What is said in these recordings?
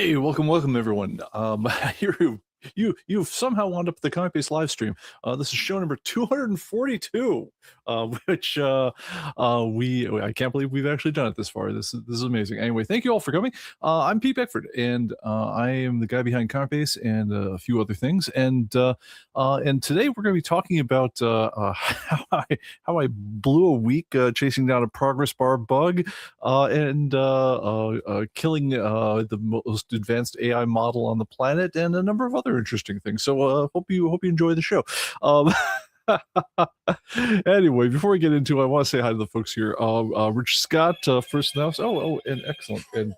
Hey, welcome everyone. You've somehow wound up at the ComicBase live stream. This is show number 242, which I can't believe we've actually done it this far. This is amazing. Anyway, thank you all for coming. I'm Pete Beckford, and I am the guy behind ComicBase and a few other things. And today we're going to be talking about how I blew a week chasing down a progress bar bug and killing the most advanced AI model on the planet, and a number of other interesting things. So hope you enjoy the show. Anyway, before we get into it, I want to say hi to the folks here. Rich Scott, first in the house. And excellent. And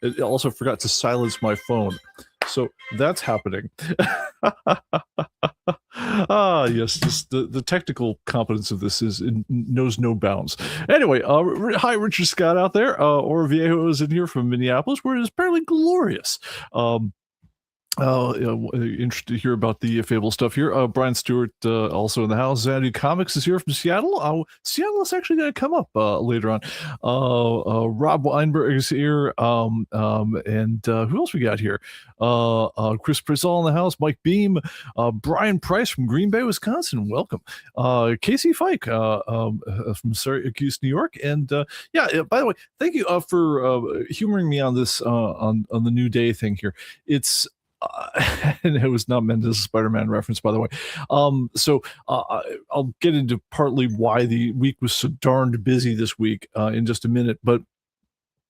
it also forgot to silence my phone. So that's happening. Yes, the technical competence of this knows no bounds. Anyway, hi, Richard Scott out there. Or Viejo is in here from Minneapolis, where it is apparently glorious. Interested to hear about the Fable stuff here. Brian Stewart also in the house. Xanadu Comics is here from Seattle. Seattle is actually going to come up later on. Rob Weinberg is here. And who else we got here? Chris Prisall in the house. Mike Beam. Brian Price from Green Bay, Wisconsin. Welcome. Casey Fike from Syracuse, New York. And by the way, thank you for humoring me on this on the New Day thing here. It's and it was not meant as a Spider-Man reference, by the way. So I'll get into partly why the week was so darned busy this week in just a minute. But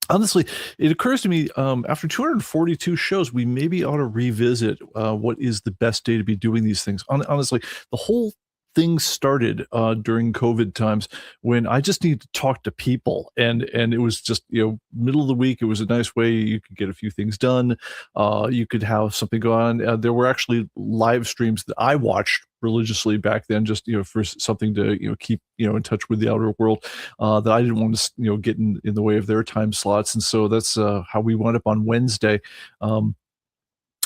honestly, it occurs to me after 242 shows, we maybe ought to revisit what is the best day to be doing these things. Honestly, the whole things started during COVID times when I just needed to talk to people, and it was just, middle of the week. It was a nice way you could get a few things done. You could have something go on. There were actually live streams that I watched religiously back then, just for something to keep in touch with the outer world, that I didn't want to get in the way of their time slots, and so that's how we wound up on Wednesday.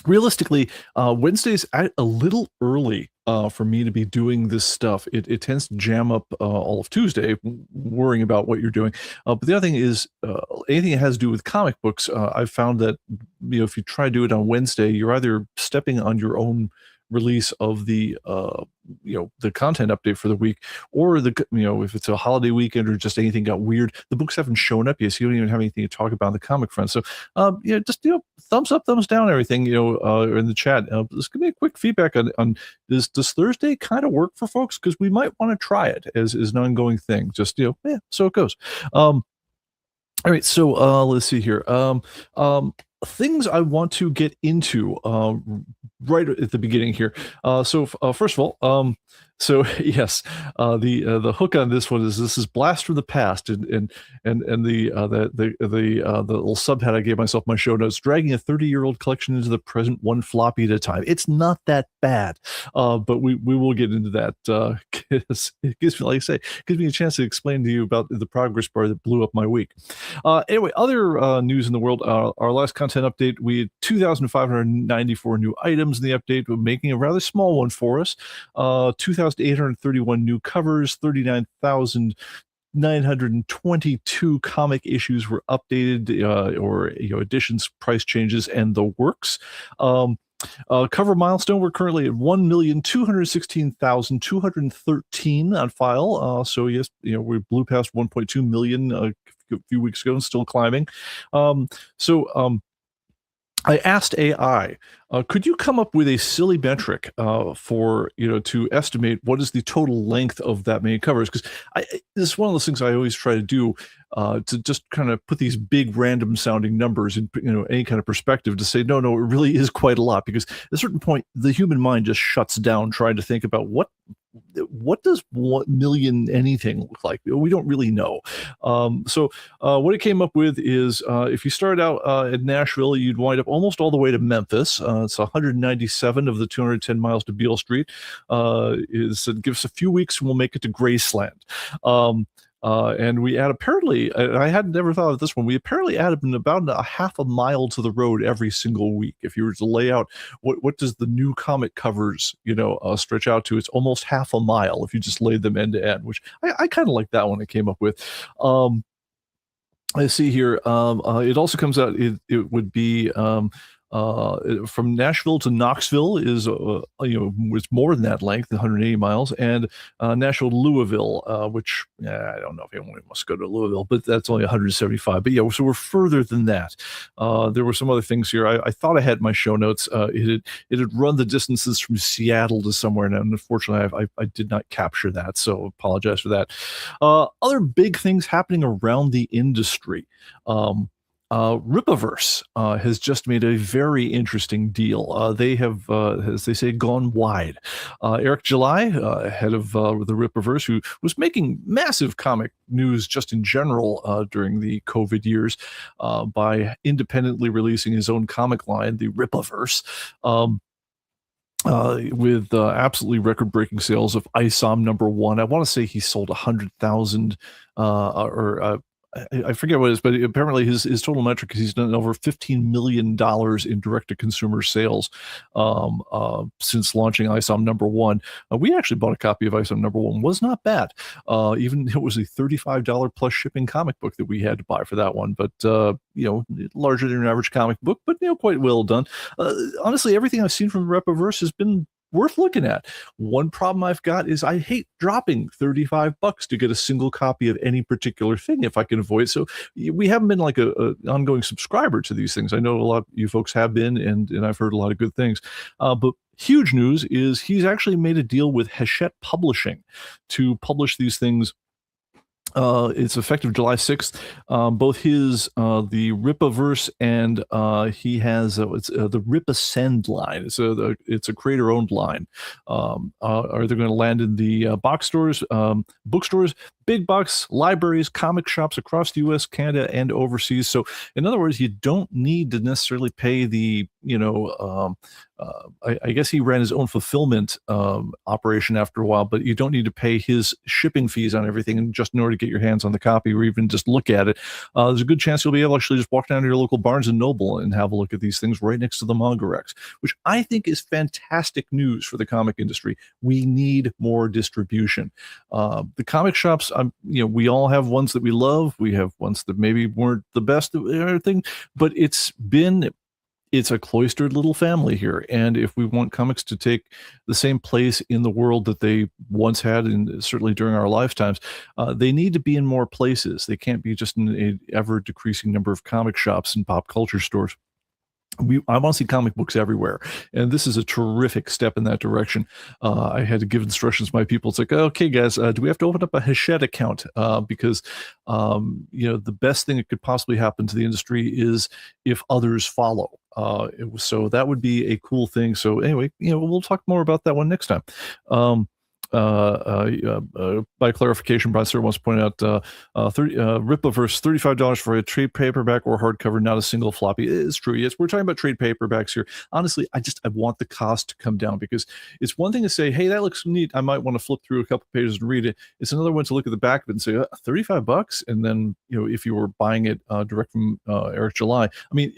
Realistically, Wednesday's a little early for me to be doing this stuff. It tends to jam up all of Tuesday, worrying about what you're doing. But the other thing is, anything that has to do with comic books, I've found that if you try to do it on Wednesday, you're either stepping on your own release of the the content update for the week, or if it's a holiday weekend or just anything got weird, the books haven't shown up yet, so you don't even have anything to talk about on the comic front. So just thumbs up, thumbs down, everything in the chat. Just give me a quick feedback on does Thursday kind of work for folks, because we might want to try it as an ongoing thing. Just so it goes. All right, so let's see here. Things I want to get into right at the beginning here. So first of all, yes, the hook on this one is this is Blast from the Past, and the little subhead I gave myself, my show notes: dragging a 30-year-old collection into the present, one floppy at a time. It's not that bad, but we will get into that. It gives me, like I say, gives me a chance to explain to you about the progress bar that blew up my week. Anyway, other news in the world. Our last content update, we had 2,594 new items in the update, making a rather small one for us. 2,831 new covers, 39,922 comic issues were updated, or editions, price changes, and the works. Cover milestone, we're currently at 1,216,213 on file. So yes, we blew past 1.2 million a few weeks ago and still climbing. I asked AI, could you come up with a silly metric for to estimate what is the total length of that many covers? Because this is one of those things I always try to do, to just kind of put these big random sounding numbers in any kind of perspective, to say no, it really is quite a lot. Because at a certain point, the human mind just shuts down trying to think about what does 1 million anything look like. We don't really know. So what it came up with is, if you start out at Nashville, you'd wind up almost all the way to Memphis. It's 197 of the 210 miles to Beale Street. It gives us a few weeks and we'll make it to Graceland. And we add, apparently, I had never thought of this one, we apparently added about a half a mile to the road every single week. If you were to lay out what does the new comic covers stretch out to, it's almost half a mile if you just laid them end to end, which I kind of like that one I came up with. I see here. It also comes out. It would be from Nashville to Knoxville is it's more than that length, 180 miles, and Nashville to Louisville, which I don't know if anyone wants to go to Louisville, but that's only 175. But yeah, so we're further than that. There were some other things here. I thought I had my show notes. It had run the distances from Seattle to somewhere, and unfortunately, I did not capture that, so apologize for that. Other big things happening around the industry. Ripaverse has just made a very interesting deal. They have, as they say, gone wide. Eric July, head of the Ripaverse, who was making massive comic news just in general during the COVID years by independently releasing his own comic line, the Ripaverse. With absolutely record-breaking sales of ISOM #1. I want to say he sold 100,000 or I forget what it is, but apparently his total metric is he's done over $15 million in direct-to-consumer sales since launching ISOM #1. We actually bought a copy of ISOM #1. Was not bad. Even it was a $35 plus shipping comic book that we had to buy for that one, but larger than an average comic book, but quite well done. Honestly, everything I've seen from Repaverse has been worth looking at. One problem I've got is I hate dropping $35 to get a single copy of any particular thing if I can avoid it. So we haven't been like a ongoing subscriber to these things. I know a lot of you folks have been, and I've heard a lot of good things. But huge news is he's actually made a deal with Hachette Publishing to publish these things. It's effective July 6th. Both his the Ripaverse and he has it's the Rip Ascend line. It's a creator-owned line. Are they going to land in the box stores, bookstores, big box libraries, comic shops across the U.S., Canada, and overseas? So, in other words, you don't need to necessarily pay the I guess he ran his own fulfillment operation after a while, but you don't need to pay his shipping fees on everything and just in order to get your hands on the copy or even just look at it. There's a good chance you'll be able to actually just walk down to your local Barnes and Noble and have a look at these things right next to the Manga Rex, which I think is fantastic news for the comic industry. We need more distribution. The comic shops, we all have ones that we love. We have ones that maybe weren't the best of everything, but it's a cloistered little family here. And if we want comics to take the same place in the world that they once had, and certainly during our lifetimes, they need to be in more places. They can't be just in an ever decreasing number of comic shops and pop culture stores. I want to see comic books everywhere, and this is a terrific step in that direction. I had to give instructions to my people. It's like, okay, guys, do we have to open up a Hachette account? Because the best thing that could possibly happen to the industry is if others follow. So that would be a cool thing. So anyway, we'll talk more about that one next time. By clarification, Brian Sir wants to point out Ripaverse, $35 for a trade paperback or hardcover, not a single floppy. It's true. Yes, we're talking about trade paperbacks here. Honestly, I want the cost to come down, because it's one thing to say, hey, that looks neat, I might want to flip through a couple pages and read it. It's another one to look at the back of it and say, $35, and then if you were buying it direct from Eric July, I mean,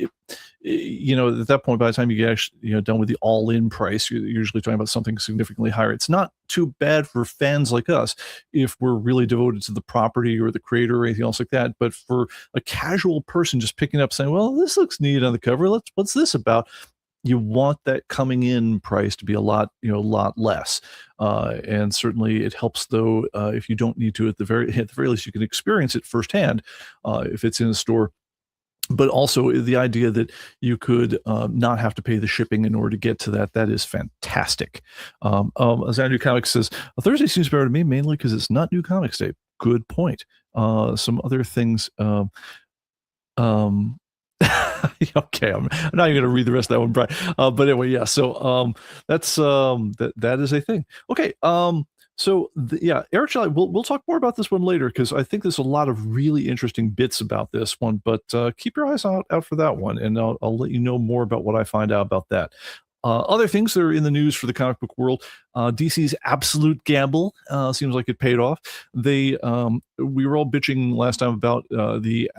at that point, by the time you get actually done with the all-in price, you're usually talking about something significantly higher. It's not too bad for fans like us if we're really devoted to the property or the creator or anything else like that. But for a casual person just picking up saying, well, this looks neat on the cover, what's this about? You want that coming in price to be a lot less. And certainly it helps, though, if you don't need to, at the very least, you can experience it firsthand if it's in a store. But also the idea that you could not have to pay the shipping in order to get to that is fantastic. As Andrew Comics says, Thursday seems better to me, mainly because it's not New Comics Day. Good point. Some other things. Okay, I'm not even going to read the rest of that one, Brian. But anyway, yeah. So that's that is a thing. Okay. So Eric July, we'll talk more about this one later, because I think there's a lot of really interesting bits about this one. But keep your eyes out for that one, and I'll let you know more about what I find out about that. Other things that are in the news for the comic book world: DC's absolute gamble seems like it paid off. We were all bitching last time about the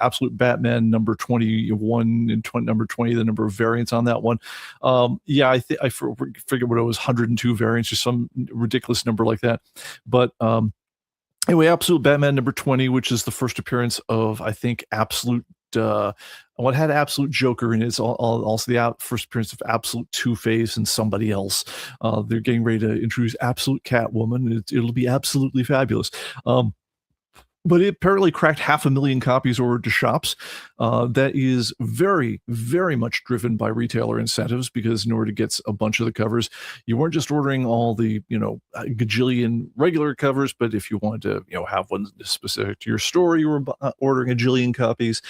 Absolute Batman number 21 and number 20, the number of variants on that one. I forget what it was, 102 variants or some ridiculous number like that. But Anyway, Absolute Batman number 20, which is the first appearance of, I think, Absolute. What had Absolute Joker in it is also the first appearance of Absolute Two-Face and somebody else. They're getting ready to introduce Absolute Catwoman. It'll be absolutely fabulous. But it apparently cracked 500,000 copies ordered to shops. That is very, very much driven by retailer incentives, because in order to get a bunch of the covers, you weren't just ordering all the, gajillion regular covers, but if you wanted to, have one specific to your store, you were ordering a jillion copies.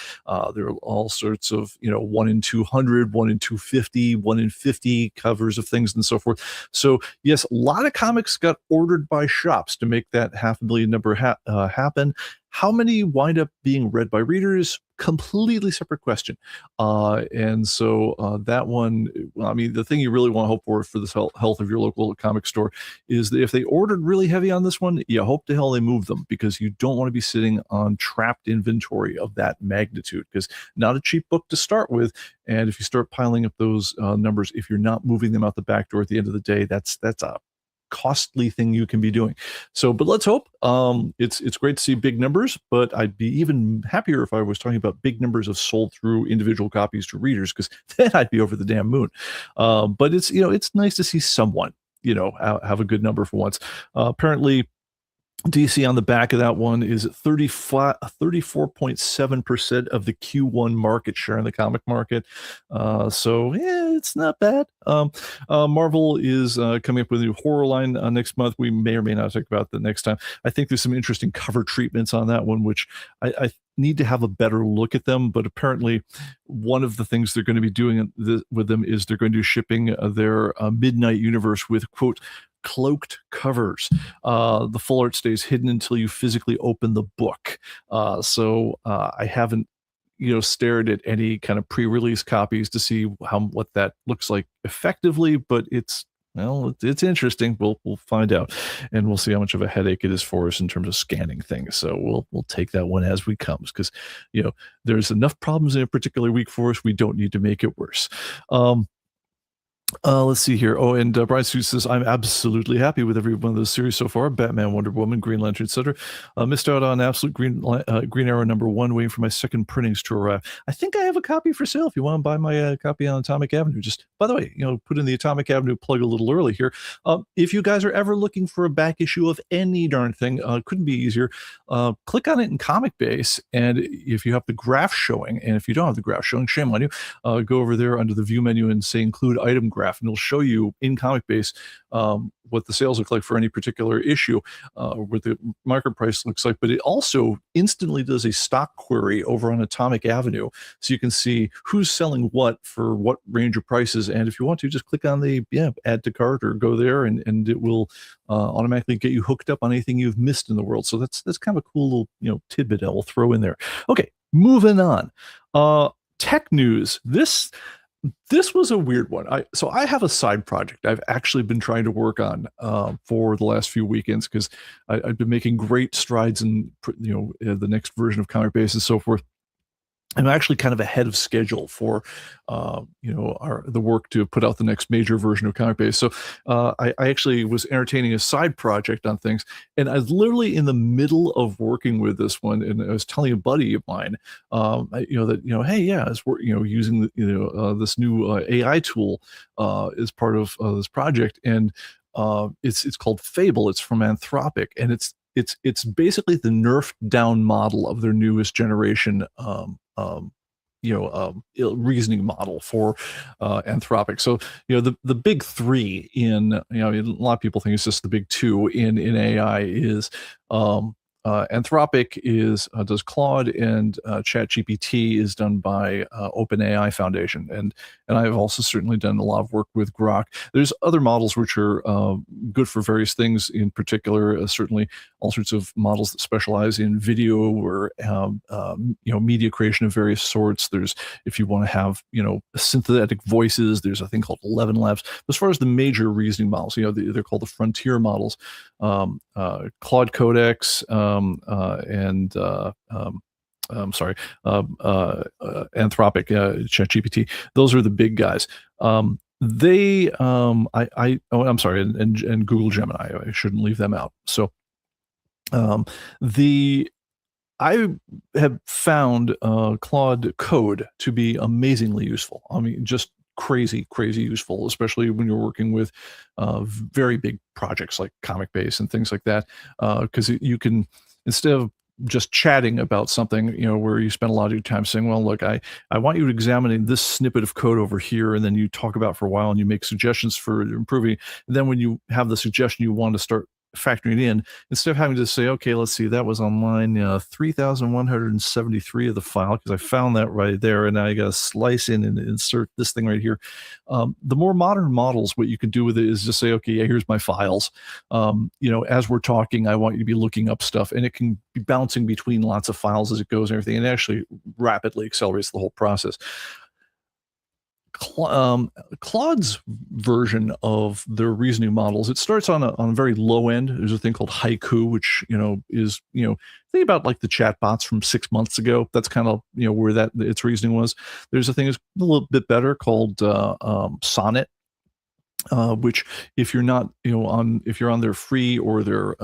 There are all sorts of, 1 in 200, 1 in 250, 1 in 50 covers of things and so forth. So yes, a lot of comics got ordered by shops to make that 500,000 number happen. How many wind up being read by readers? Completely separate question. And so that one, I mean, the thing you really want to hope for the health of your local comic store is that if they ordered really heavy on this one, you hope to hell they move them, because you don't want to be sitting on trapped inventory of that magnitude, because not a cheap book to start with. And if you start piling up those numbers, if you're not moving them out the back door at the end of the day, that's a costly thing you can be doing. So, but let's hope. It's great to see big numbers, but I'd be even happier if I was talking about big numbers of sold through individual copies to readers, because then I'd be over the damn moon. But it's it's nice to see someone have a good number for once. Apparently, DC on the back of that one is 34.7% of the Q1 market share in the comic market. So yeah, it's not bad. Marvel is coming up with a new horror line next month. We may or may not talk about that next time. I think there's some interesting cover treatments on that one, which I need to have a better look at them. But apparently, one of the things they're going to be doing with them is they're going to be shipping their Midnight Universe with, quote, cloaked covers. The full art stays hidden until you physically open the book. So I haven't stared at any kind of pre-release copies to see what that looks like effectively, but it's interesting. We'll find out, and we'll see how much of a headache it is for us in terms of scanning things. So we'll take that one as we comes, because there's enough problems in a particular week for us. We don't need to make it worse. Let's see here. Oh, and Brian Sue says, I'm absolutely happy with every one of those series so far. Batman, Wonder Woman, Green Lantern, etc. Missed out on Absolute Green Arrow number 1, waiting for my second printings to arrive. I think I have a copy for sale if you want to buy my copy on Atomic Avenue. Just, by the way, put in the Atomic Avenue plug a little early here. If you guys are ever looking for a back issue of any darn thing, couldn't be easier. Click on it in ComicBase, and if you have the graph showing, and if you don't have the graph showing, shame on you, go over there under the view menu and say include item graph, and it'll show you in ComicBase what the sales look like for any particular issue, what the market price looks like. But it also instantly does a stock query over on Atomic Avenue, so you can see who's selling what for what range of prices. And if you want to, just click on the add to cart, or go there, and it will automatically get you hooked up on anything you've missed in the world. So that's kind of a cool little tidbit I'll throw in there. Okay, moving on. Tech news. This was a weird one. So I have a side project I've actually been trying to work on for the last few weekends, because I've been making great strides in the next version of ComicBase and so forth. I'm actually kind of ahead of schedule for, the work to put out the next major version of ComicBase. So I actually was entertaining a side project on things, and I was literally in the middle of working with this one, and I was telling a buddy of mine, hey, yeah, it's using this new AI tool as part of this project, and it's called Fable. It's from Anthropic, and it's basically the nerfed down model of their newest generation reasoning model for Anthropic. So the big three in a lot of people think it's just the big two in AI is Anthropic does Claude, and ChatGPT is done by OpenAI Foundation, and I've also certainly done a lot of work with Grok. There's other models which are good for various things. In particular, certainly all sorts of models that specialize in video or media creation of various sorts. There's, if you want to have synthetic voices, there's a thing called 11 Labs. As far as the major reasoning models, they're called the frontier models. Claude Codex, Anthropic, ChatGPT. Those are the big guys. I'm sorry, and Google Gemini. I shouldn't leave them out. So Um, the I have found Claude Code to be amazingly useful. I mean, just crazy, crazy useful, especially when you're working with very big projects like ComicBase and things like that. Because you can, instead of just chatting about something, where you spend a lot of your time saying, well, look, I want you to examine this snippet of code over here, and then you talk about it for a while and you make suggestions for improving. And then when you have the suggestion you want to start factoring it in, instead of having to say, okay, let's see, that was on line 3,173 of the file, because I found that right there, and now I got to slice in and insert this thing right here. The more modern models, what you can do with it is just say, okay, yeah, here's my files. As we're talking, I want you to be looking up stuff, and it can be bouncing between lots of files as it goes and everything, and it actually rapidly accelerates the whole process. Claude's version of their reasoning models, it starts on a very low end. There's a thing called Haiku, which is think about like the chatbots from 6 months ago. That's kind of where that its reasoning was. There's a thing that's a little bit better called Sonnet, which if you're not if you're on their free or their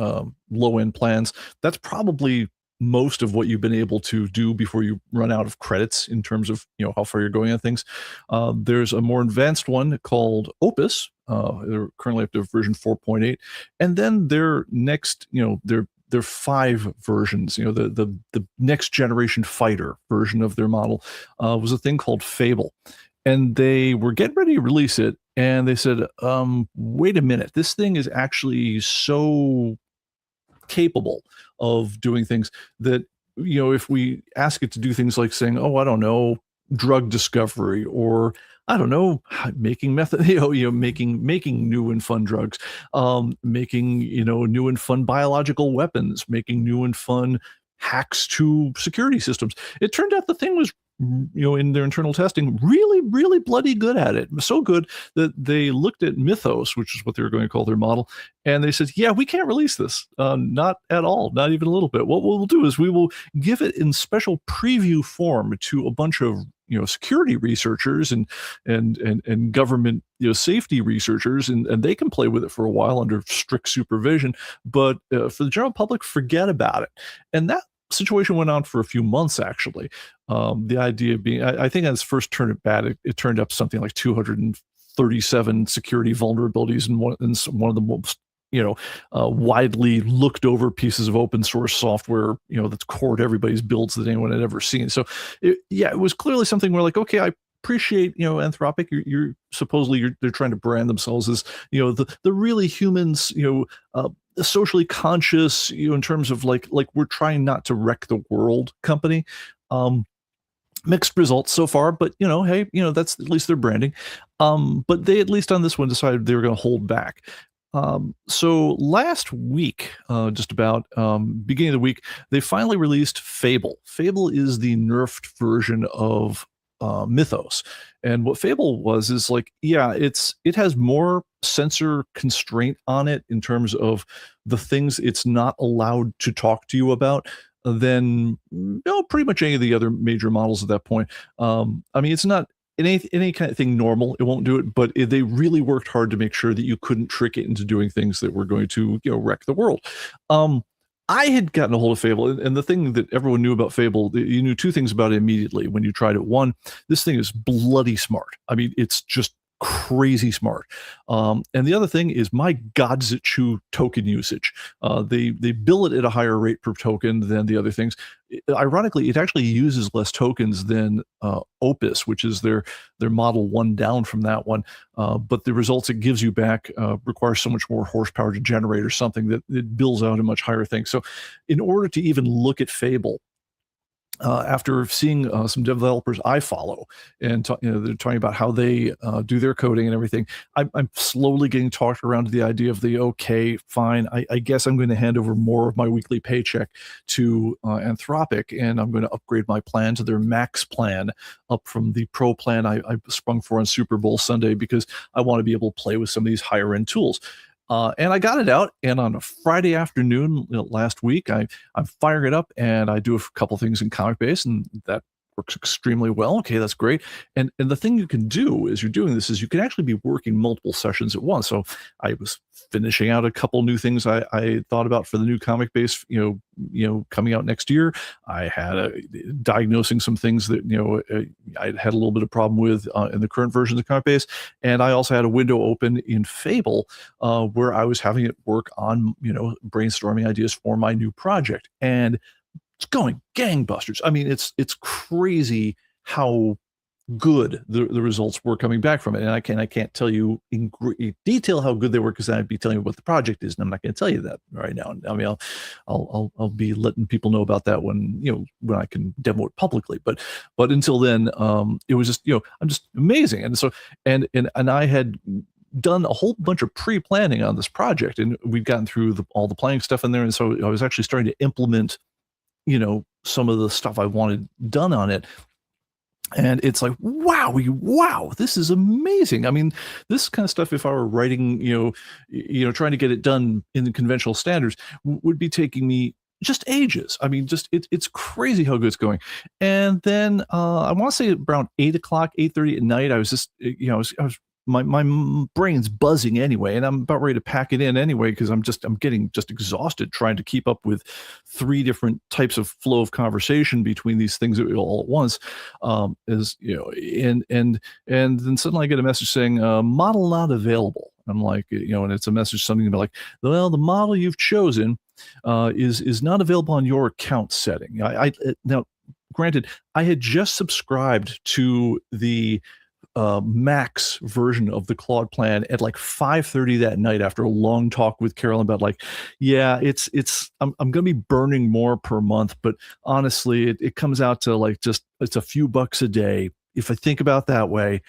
low end plans, that's probably most of what you've been able to do before you run out of credits in terms of how far you're going on things. There's a more advanced one called Opus. They're currently up to version 4.8, and then their next, their 5 versions. The next generation fighter version of their model was a thing called Fable, and they were getting ready to release it, and they said, wait a minute, this thing is actually so capable of doing things that if we ask it to do things like saying, oh, I don't know, drug discovery, or I don't know, making method, making new and fun drugs, making new and fun biological weapons, making new and fun hacks to security systems. It turned out the thing was in their internal testing, really, really bloody good at it. So good that they looked at Mythos, which is what they were going to call their model, and they said, yeah, we can't release this. Not at all, not even a little bit. What we'll do is we will give it in special preview form to a bunch of security researchers and government safety researchers, and they can play with it for a while under strict supervision. But for the general public, forget about it. And that situation went on for a few months, actually. The idea being, I think, as first turned it bad, it turned up something like 237 security vulnerabilities in one of the most widely looked over pieces of open source software that's core to everybody's builds that anyone had ever seen. So it was clearly something where, like, okay, I appreciate Anthropic, you're supposedly they're trying to brand themselves as the really humans, socially conscious, in terms of like we're trying not to wreck the world company. Mixed results so far, but hey, that's at least their branding. But they, at least on this one, decided they were going to hold back. So last week, just about beginning of the week, they finally released Fable. Fable is the nerfed version of Mythos. And what Fable was is like, yeah, it has more sensor constraint on it in terms of the things it's not allowed to talk to you about than pretty much any of the other major models at that point. I mean, it's not in any kind of thing normal, it won't do it, but they really worked hard to make sure that you couldn't trick it into doing things that were going to wreck the world. I had gotten a hold of Fable, and the thing that everyone knew about Fable, you knew 2 things about it immediately when you tried it. One, this thing is bloody smart. I mean, it's just crazy smart. And the other thing is, my God, does it chew token usage. They bill it at a higher rate per token than the other things. Ironically, it actually uses less tokens than Opus, which is their model one down from that one. But the results it gives you back require so much more horsepower to generate, or something, that it bills out a much higher thing. So in order to even look at Fable, after seeing some developers I follow, and they're talking about how they do their coding and everything, I'm slowly getting talked around to the idea of okay, fine, I guess I'm going to hand over more of my weekly paycheck to Anthropic, and I'm going to upgrade my plan to their max plan, up from the pro plan I sprung for on Super Bowl Sunday, because I want to be able to play with some of these higher end tools. And I got it out, and on a Friday afternoon last week, I'm firing it up, and I do a couple things in ComicBase, and that works extremely well. Okay, that's great. And the thing you can do as you're doing this is you can actually be working multiple sessions at once. So I was finishing out a couple new things I thought about for the new ComicBase, coming out next year. I had diagnosing some things that I had a little bit of problem with in the current versions of ComicBase, and I also had a window open in Fable where I was having it work on brainstorming ideas for my new project, and it's going gangbusters. I mean, it's crazy how good the results were coming back from it. And I can't tell you in detail how good they were, because I'd be telling you what the project is, and I'm not going to tell you that right now. I mean, I'll be letting people know about that when I can demo it publicly. But until then, it was just I'm just amazing. And so and I had done a whole bunch of pre-planning on this project, and we'd gotten through all the planning stuff in there, and so I was actually starting to implement some of the stuff I wanted done on it. And it's like, wow, this is amazing. I mean, this kind of stuff, if I were writing, trying to get it done in the conventional standards, would be taking me just ages. I mean, it's crazy how good it's going. And then I want to say around 8:00, 8:30 at night, I was just, I was my brain's buzzing anyway, and I'm about ready to pack it in anyway, because I'm getting just exhausted trying to keep up with 3 different types of flow of conversation between these things all at once. And then suddenly I get a message saying model not available. I'm like, and it's a message something about like, well, the model you've chosen is not available on your account setting. Now, granted, I had just subscribed to the max version of the Claude plan at like 5:30 that night, after a long talk with Carolyn about like, yeah, I'm going to be burning more per month, but honestly, it comes out to like it's a few bucks a day. If I think about that way,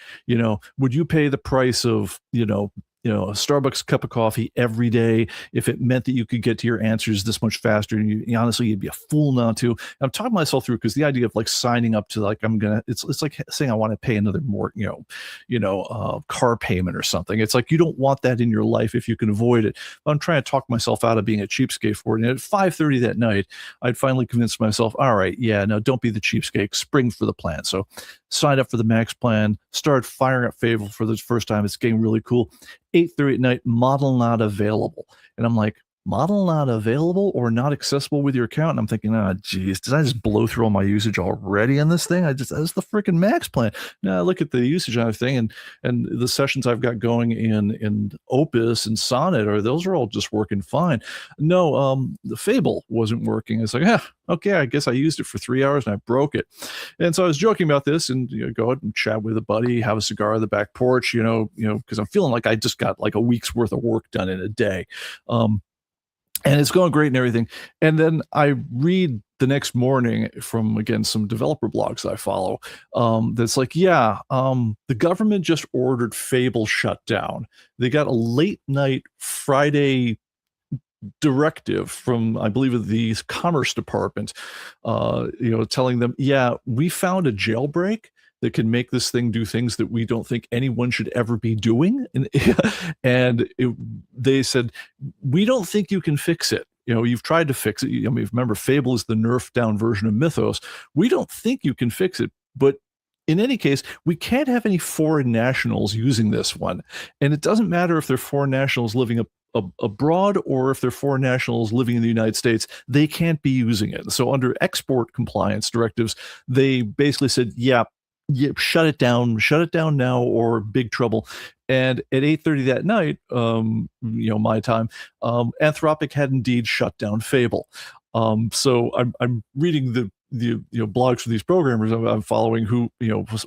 would you pay the price of, a Starbucks cup of coffee every day if it meant that you could get to your answers this much faster? And honestly, you'd be a fool not to. And I'm talking myself through, because the idea of like signing up to like, it's like saying I want to pay another more, car payment or something. It's like, you don't want that in your life if you can avoid it. But I'm trying to talk myself out of being a cheapskate for it. And at 5:30 that night, I'd finally convinced myself, all right, yeah, no, don't be the cheapskate, spring for the plan. So signed up for the max plan, started firing up Fable for the first time. It's getting really cool. 8:30 at night, model not available. And I'm like, model not available or not accessible with your account? And I'm thinking, geez, did I just blow through all my usage already on this thing? That's the freaking max plan. Now I look at the usage on the thing, and the sessions I've got going in Opus and Sonnet, those are all just working fine. No, the Fable wasn't working. It's like, okay, I guess I used it for 3 hours and I broke it. And so I was joking about this, and go out and chat with a buddy, have a cigar on the back porch, because I'm feeling like I just got like a week's worth of work done in a day. And it's going great and everything. And then I read the next morning from, again, some developer blogs that I follow, that's like, the government just ordered Fable shut down. They got a late night Friday directive from, I believe, the Commerce Department, telling them, we found a jailbreak that can make this thing do things that we don't think anyone should ever be doing. And they said, we don't think you can fix it. You've tried to fix it. I mean, remember, Fable is the nerfed down version of Mythos. We don't think you can fix it, but in any case, we can't have any foreign nationals using this one. And it doesn't matter if they're foreign nationals living abroad or if they're foreign nationals living in the United States, they can't be using it. So under export compliance directives, they basically said, shut it down now, or big trouble. And at 8:30 that night, my time, Anthropic had indeed shut down Fable. So I'm reading the blogs from these programmers I'm following, who,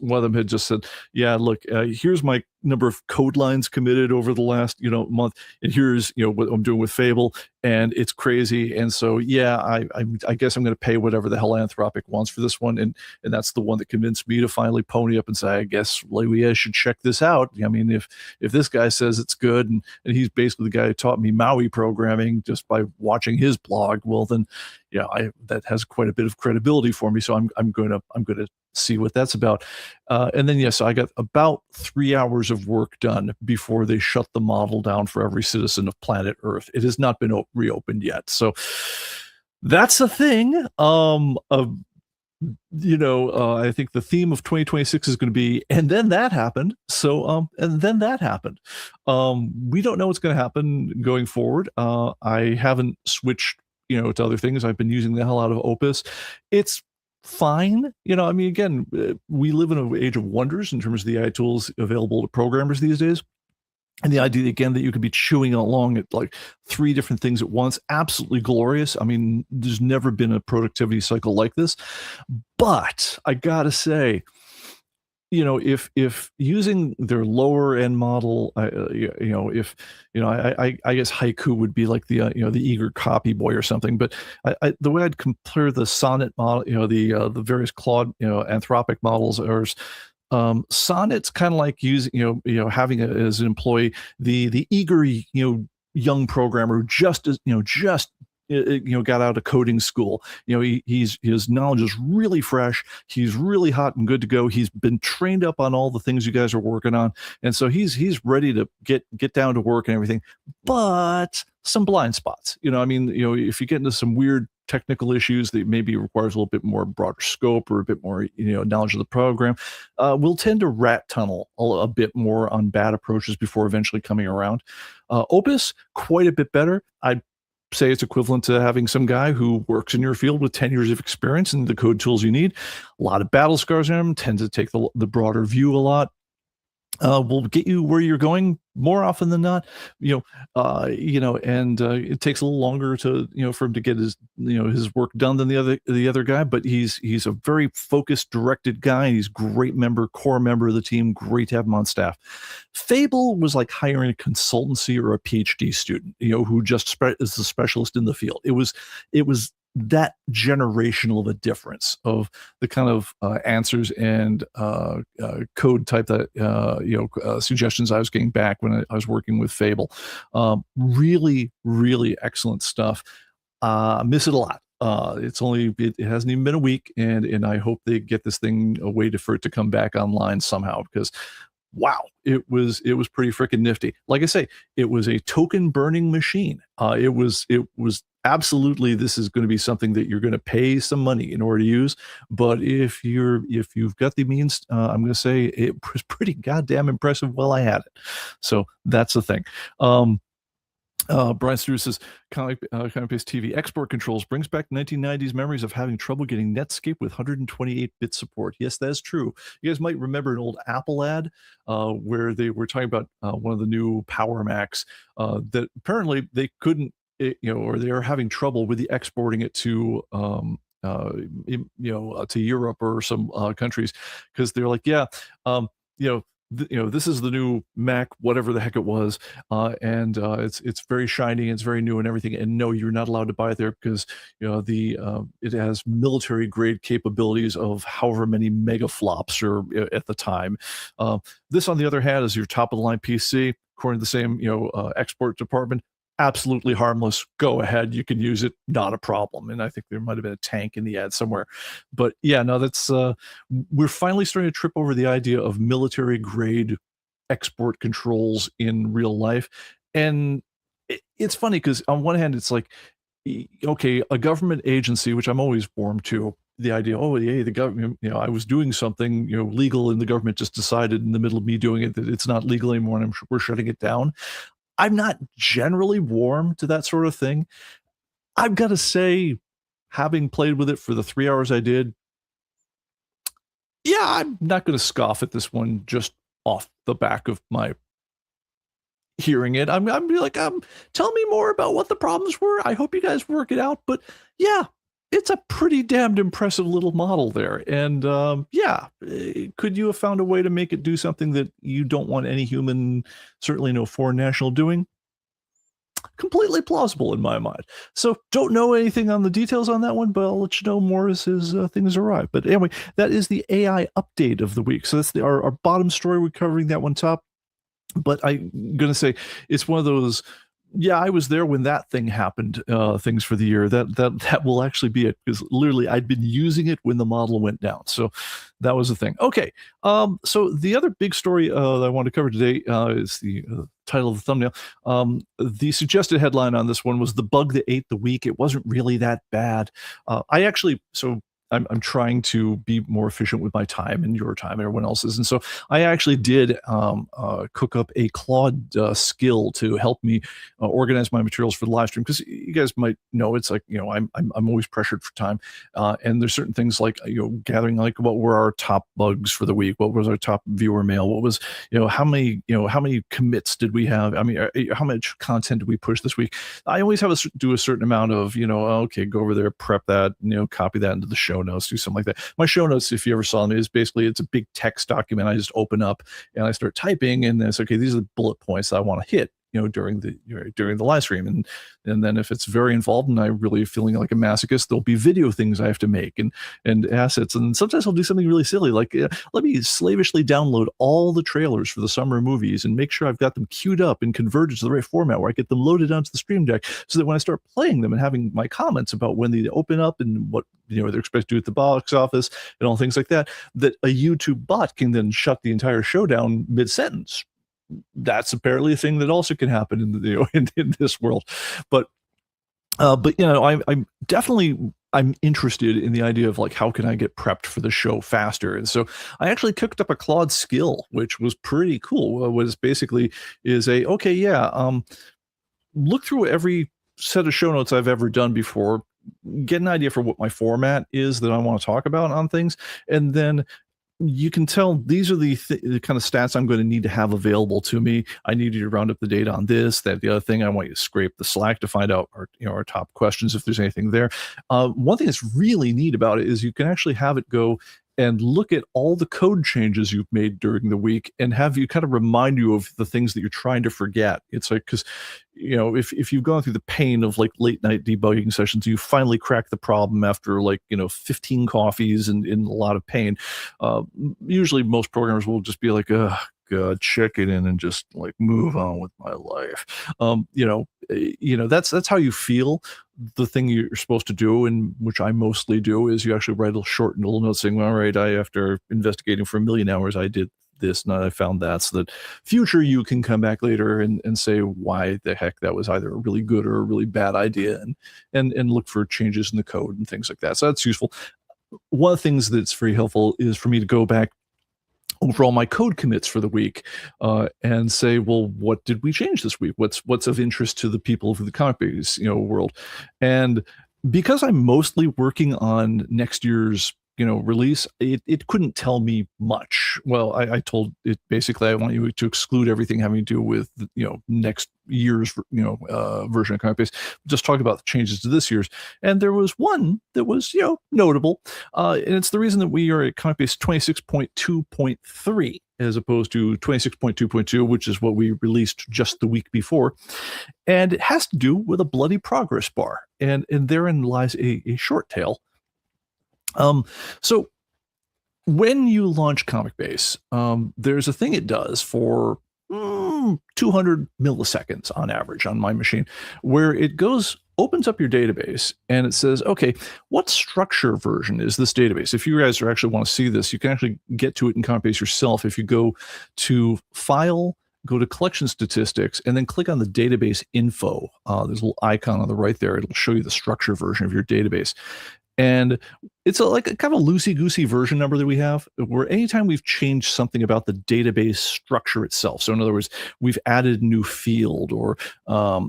one of them had just said, look, here's my number of code lines committed over the last, month, and here's, what I'm doing with Fable, and it's crazy. And so, I guess I'm going to pay whatever the hell Anthropic wants for this one. And that's the one that convinced me to finally pony up and say, I guess we should check this out. I mean, if this guy says it's good, and he's basically the guy who taught me Maui programming just by watching his blog, well, then, that has quite a bit of credibility for me. So I'm going to see what that's about. And then, so I got about 3 hours of work done before they shut the model down for every citizen of planet Earth. It has not been reopened yet. So that's a thing. I think the theme of 2026 is going to be, and then that happened. And then that happened. We don't know what's going to happen going forward. I haven't switched, to other things. I've been using the hell out of Opus. It's fine. I mean, again, we live in an age of wonders in terms of the AI tools available to programmers these days. And the idea, again, that you could be chewing along at like 3 different things at once, absolutely glorious. I mean, there's never been a productivity cycle like this. But I gotta say, if using their lower end model, if I guess Haiku would be like the eager copy boy or something. But the way I'd compare the Sonnet model, the various Claude, Anthropic models, or Sonnet's kind of like using, having as an employee the eager, young programmer who just got out of coding school. His knowledge is really fresh. He's really hot and good to go. He's been trained up on all the things you guys are working on, and so he's ready to get down to work and everything. But some blind spots. If you get into some weird technical issues that maybe requires a little bit more broader scope or a bit more knowledge of the program, we'll tend to rat tunnel a bit more on bad approaches before eventually coming around. Opus, quite a bit better. I'd say it's equivalent to having some guy who works in your field with 10 years of experience and the code tools you need. A lot of battle scars in them, tend to take the broader view a lot. Will get you where you're going more often than not, and it takes a little longer to, for him to get his work done than the other guy. But he's a very focused, directed guy. And he's a great core member of the team. Great to have him on staff. Fable was like hiring a consultancy or a PhD student, who just is the specialist in the field. It was that generational of a difference of the kind of answers and code type that suggestions I was getting back when I was working with Fable. Really, really excellent stuff. Miss it a lot. It hasn't even been a week, and I hope they get this thing a way for it to come back online somehow, because wow, it was pretty freaking nifty. Like I say, it was a token burning machine. It was absolutely, this is going to be something that you're going to pay some money in order to use. But if you've got the means, I'm going to say it was pretty goddamn impressive while I had it. So that's the thing. Brian Stewart says, ComicBase TV export controls brings back 1990s memories of having trouble getting Netscape with 128-bit support. Yes, that's true. You guys might remember an old Apple ad where they were talking about one of the new Power Macs that apparently they couldn't, or they are having trouble with the exporting it to to Europe or some countries, because they're like, this is the new Mac, whatever the heck it was, and it's very shiny, it's very new and everything. And no, you're not allowed to buy it there because it has military grade capabilities of however many megaflops or at the time. This, on the other hand, is your top of the line PC, according to the same export department. Absolutely harmless. Go ahead, you can use it, not a problem. And I think there might have been a tank in the ad somewhere. But yeah, no, that's we're finally starting to trip over the idea of military grade export controls in real life. And it's funny because on one hand, it's like, okay, a government agency, which I'm always warm to, the idea, oh, yeah, the government, I was doing something, legal, and the government just decided in the middle of me doing it that it's not legal anymore, and we're shutting it down. I'm not generally warm to that sort of thing. I've got to say, having played with it for the 3 hours I did, yeah, I'm not going to scoff at this one just off the back of my hearing it. I'm be like, tell me more about what the problems were. I hope you guys work it out. But yeah, it's a pretty damned impressive little model there. And could you have found a way to make it do something that you don't want any human, certainly no foreign national, doing? Completely plausible in my mind. So don't know anything on the details on that one, but I'll let you know more as things arrive. But anyway, that is the AI update of the week. So that's our bottom story. We're covering that one top. But I'm going to say it's one of those, yeah, I was there when that thing happened, things for the year. That will actually be it, because literally I'd been using it when the model went down. So that was the thing. Okay, so the other big story that I want to cover today is the title of the thumbnail. The suggested headline on this one was "The Bug That Ate the Week." It wasn't really that bad. I'm trying to be more efficient with my time and your time and everyone else's. And so I actually did cook up a Claude skill to help me organize my materials for the live stream, because you guys might know it's like, I'm always pressured for time, and there's certain things like gathering like what were our top bugs for the week, what was our top viewer mail, what was how many commits did we have, I mean how much content did we push this week. I always have to do a certain amount of okay, go over there, prep that, copy that into the show notes, do something like that. My show notes, if you ever saw them, is basically it's a big text document I just open up and I start typing, and then it's okay, these are the bullet points that I want to hit during the live stream. And then if it's very involved and I'm really feeling like a masochist, there'll be video things I have to make and assets. And sometimes I'll do something really silly, like let me slavishly download all the trailers for the summer movies and make sure I've got them queued up and converted to the right format where I get them loaded onto the Stream Deck, so that when I start playing them and having my comments about when they open up and what they're expected to do at the box office and all things like that, that a YouTube bot can then shut the entire show down mid-sentence. That's apparently a thing that also can happen in the in this world. But I'm definitely interested in the idea of like, how can I get prepped for the show faster? And so I actually cooked up a Claude skill, which was pretty cool. What is basically is look through every set of show notes I've ever done before, get an idea for what my format is that I want to talk about on things, and then you can tell these are the kind of stats I'm going to need to have available to me. I need you to round up the data on this, that, the other thing. I want you to scrape the Slack to find out our top questions, if there's anything there. One thing that's really neat about it is you can actually have it go and look at all the code changes you've made during the week and have you kind of remind you of the things that you're trying to forget. It's like, because if you've gone through the pain of like late night debugging sessions, you finally crack the problem after 15 coffees and in a lot of pain. Usually most programmers will just be like, God, check it in and just like move on with my life. That's how you feel. The thing you're supposed to do, and which I mostly do, is you actually write a short little note saying, all right, after investigating for 1 million hours, I did this and I found that, so that future you can come back later and say why the heck that was either a really good or a really bad idea, and look for changes in the code and things like that. So that's useful. One of the things that's very helpful is for me to go back over all my code commits for the week and say, well, what did we change this week? What's of interest to the people of the ComicBase world? And because I'm mostly working on next year's release, it couldn't tell me much. Well, I told it basically, I want you to exclude everything having to do with next year's version of ComicBase. Just talk about the changes to this year's, and there was one that was notable, and it's the reason that we are at ComicBase 26.2.3 as opposed to 26.2.2, which is what we released just the week before, and it has to do with a bloody progress bar, and therein lies a short tale. So when you launch ComicBase, there's a thing it does for 200 milliseconds on average on my machine, where it opens up your database and it says, okay, what structure version is this database? If you guys actually want to see this, you can actually get to it in ComicBase yourself. If you go to File, go to Collection Statistics, and then click on the database info. There's a little icon on the right there. It'll show you the structure version of your database. And it's like a kind of loosey-goosey version number that we have, where anytime we've changed something about the database structure itself, so in other words, we've added a new field, or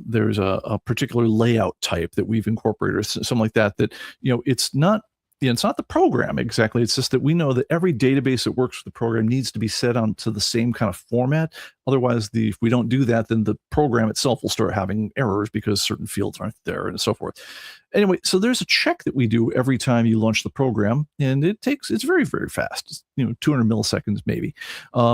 there's a particular layout type that we've incorporated, or something like that, it's not it's not the program exactly. It's just that we know that every database that works with the program needs to be set onto the same kind of format. Otherwise, if we don't do that, then the program itself will start having errors because certain fields aren't there and so forth. Anyway, so there's a check that we do every time you launch the program, and it's very, very fast. It's, 200 milliseconds maybe,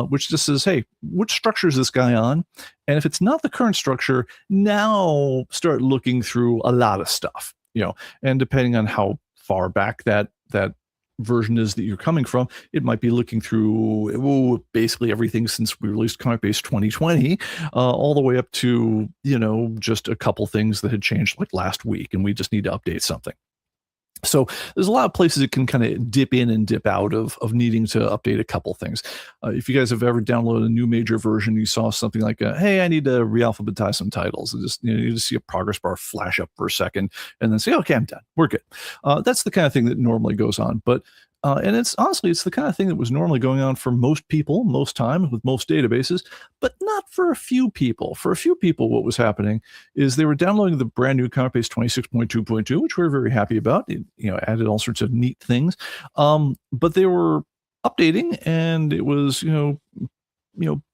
which just says, hey, which structure is this guy on? And if it's not the current structure, now start looking through a lot of stuff, and depending on how far back that version is that you're coming from, it might be looking through basically everything since we released ComicBase 2020, all the way up to just a couple things that had changed like last week, and we just need to update something. So there's a lot of places it can kind of dip in and dip out of needing to update a couple things. If you guys have ever downloaded a new major version, you saw something like, "Hey, I need to realphabetize some titles," and just you just see a progress bar flash up for a second, and then say, "Okay, I'm done. We're good." That's the kind of thing that normally goes on, but and it's honestly, it's the kind of thing that was normally going on for most people, most times with most databases, but not for a few people. For a few people, what was happening is they were downloading the brand new ComicBase 26.2.2, which we're very happy about. It, added all sorts of neat things, but they were updating, and it was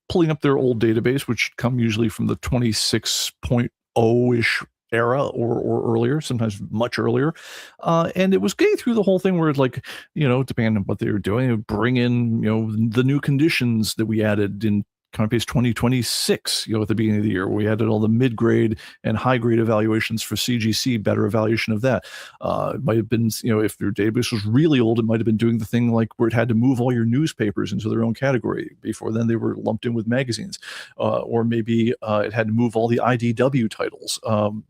pulling up their old database, which come usually from the 26.0 ish era or earlier, sometimes much earlier. And it was getting through the whole thing where it's like, depending on what they were doing, it would bring in, the new conditions that we added in ComicBase 2026, at the beginning of the year, where we added all the mid-grade and high-grade evaluations for CGC, better evaluation of that. It might have been, if your database was really old, it might have been doing the thing like where it had to move all your newspapers into their own category. Before then, they were lumped in with magazines. Or maybe it had to move all the IDW titles,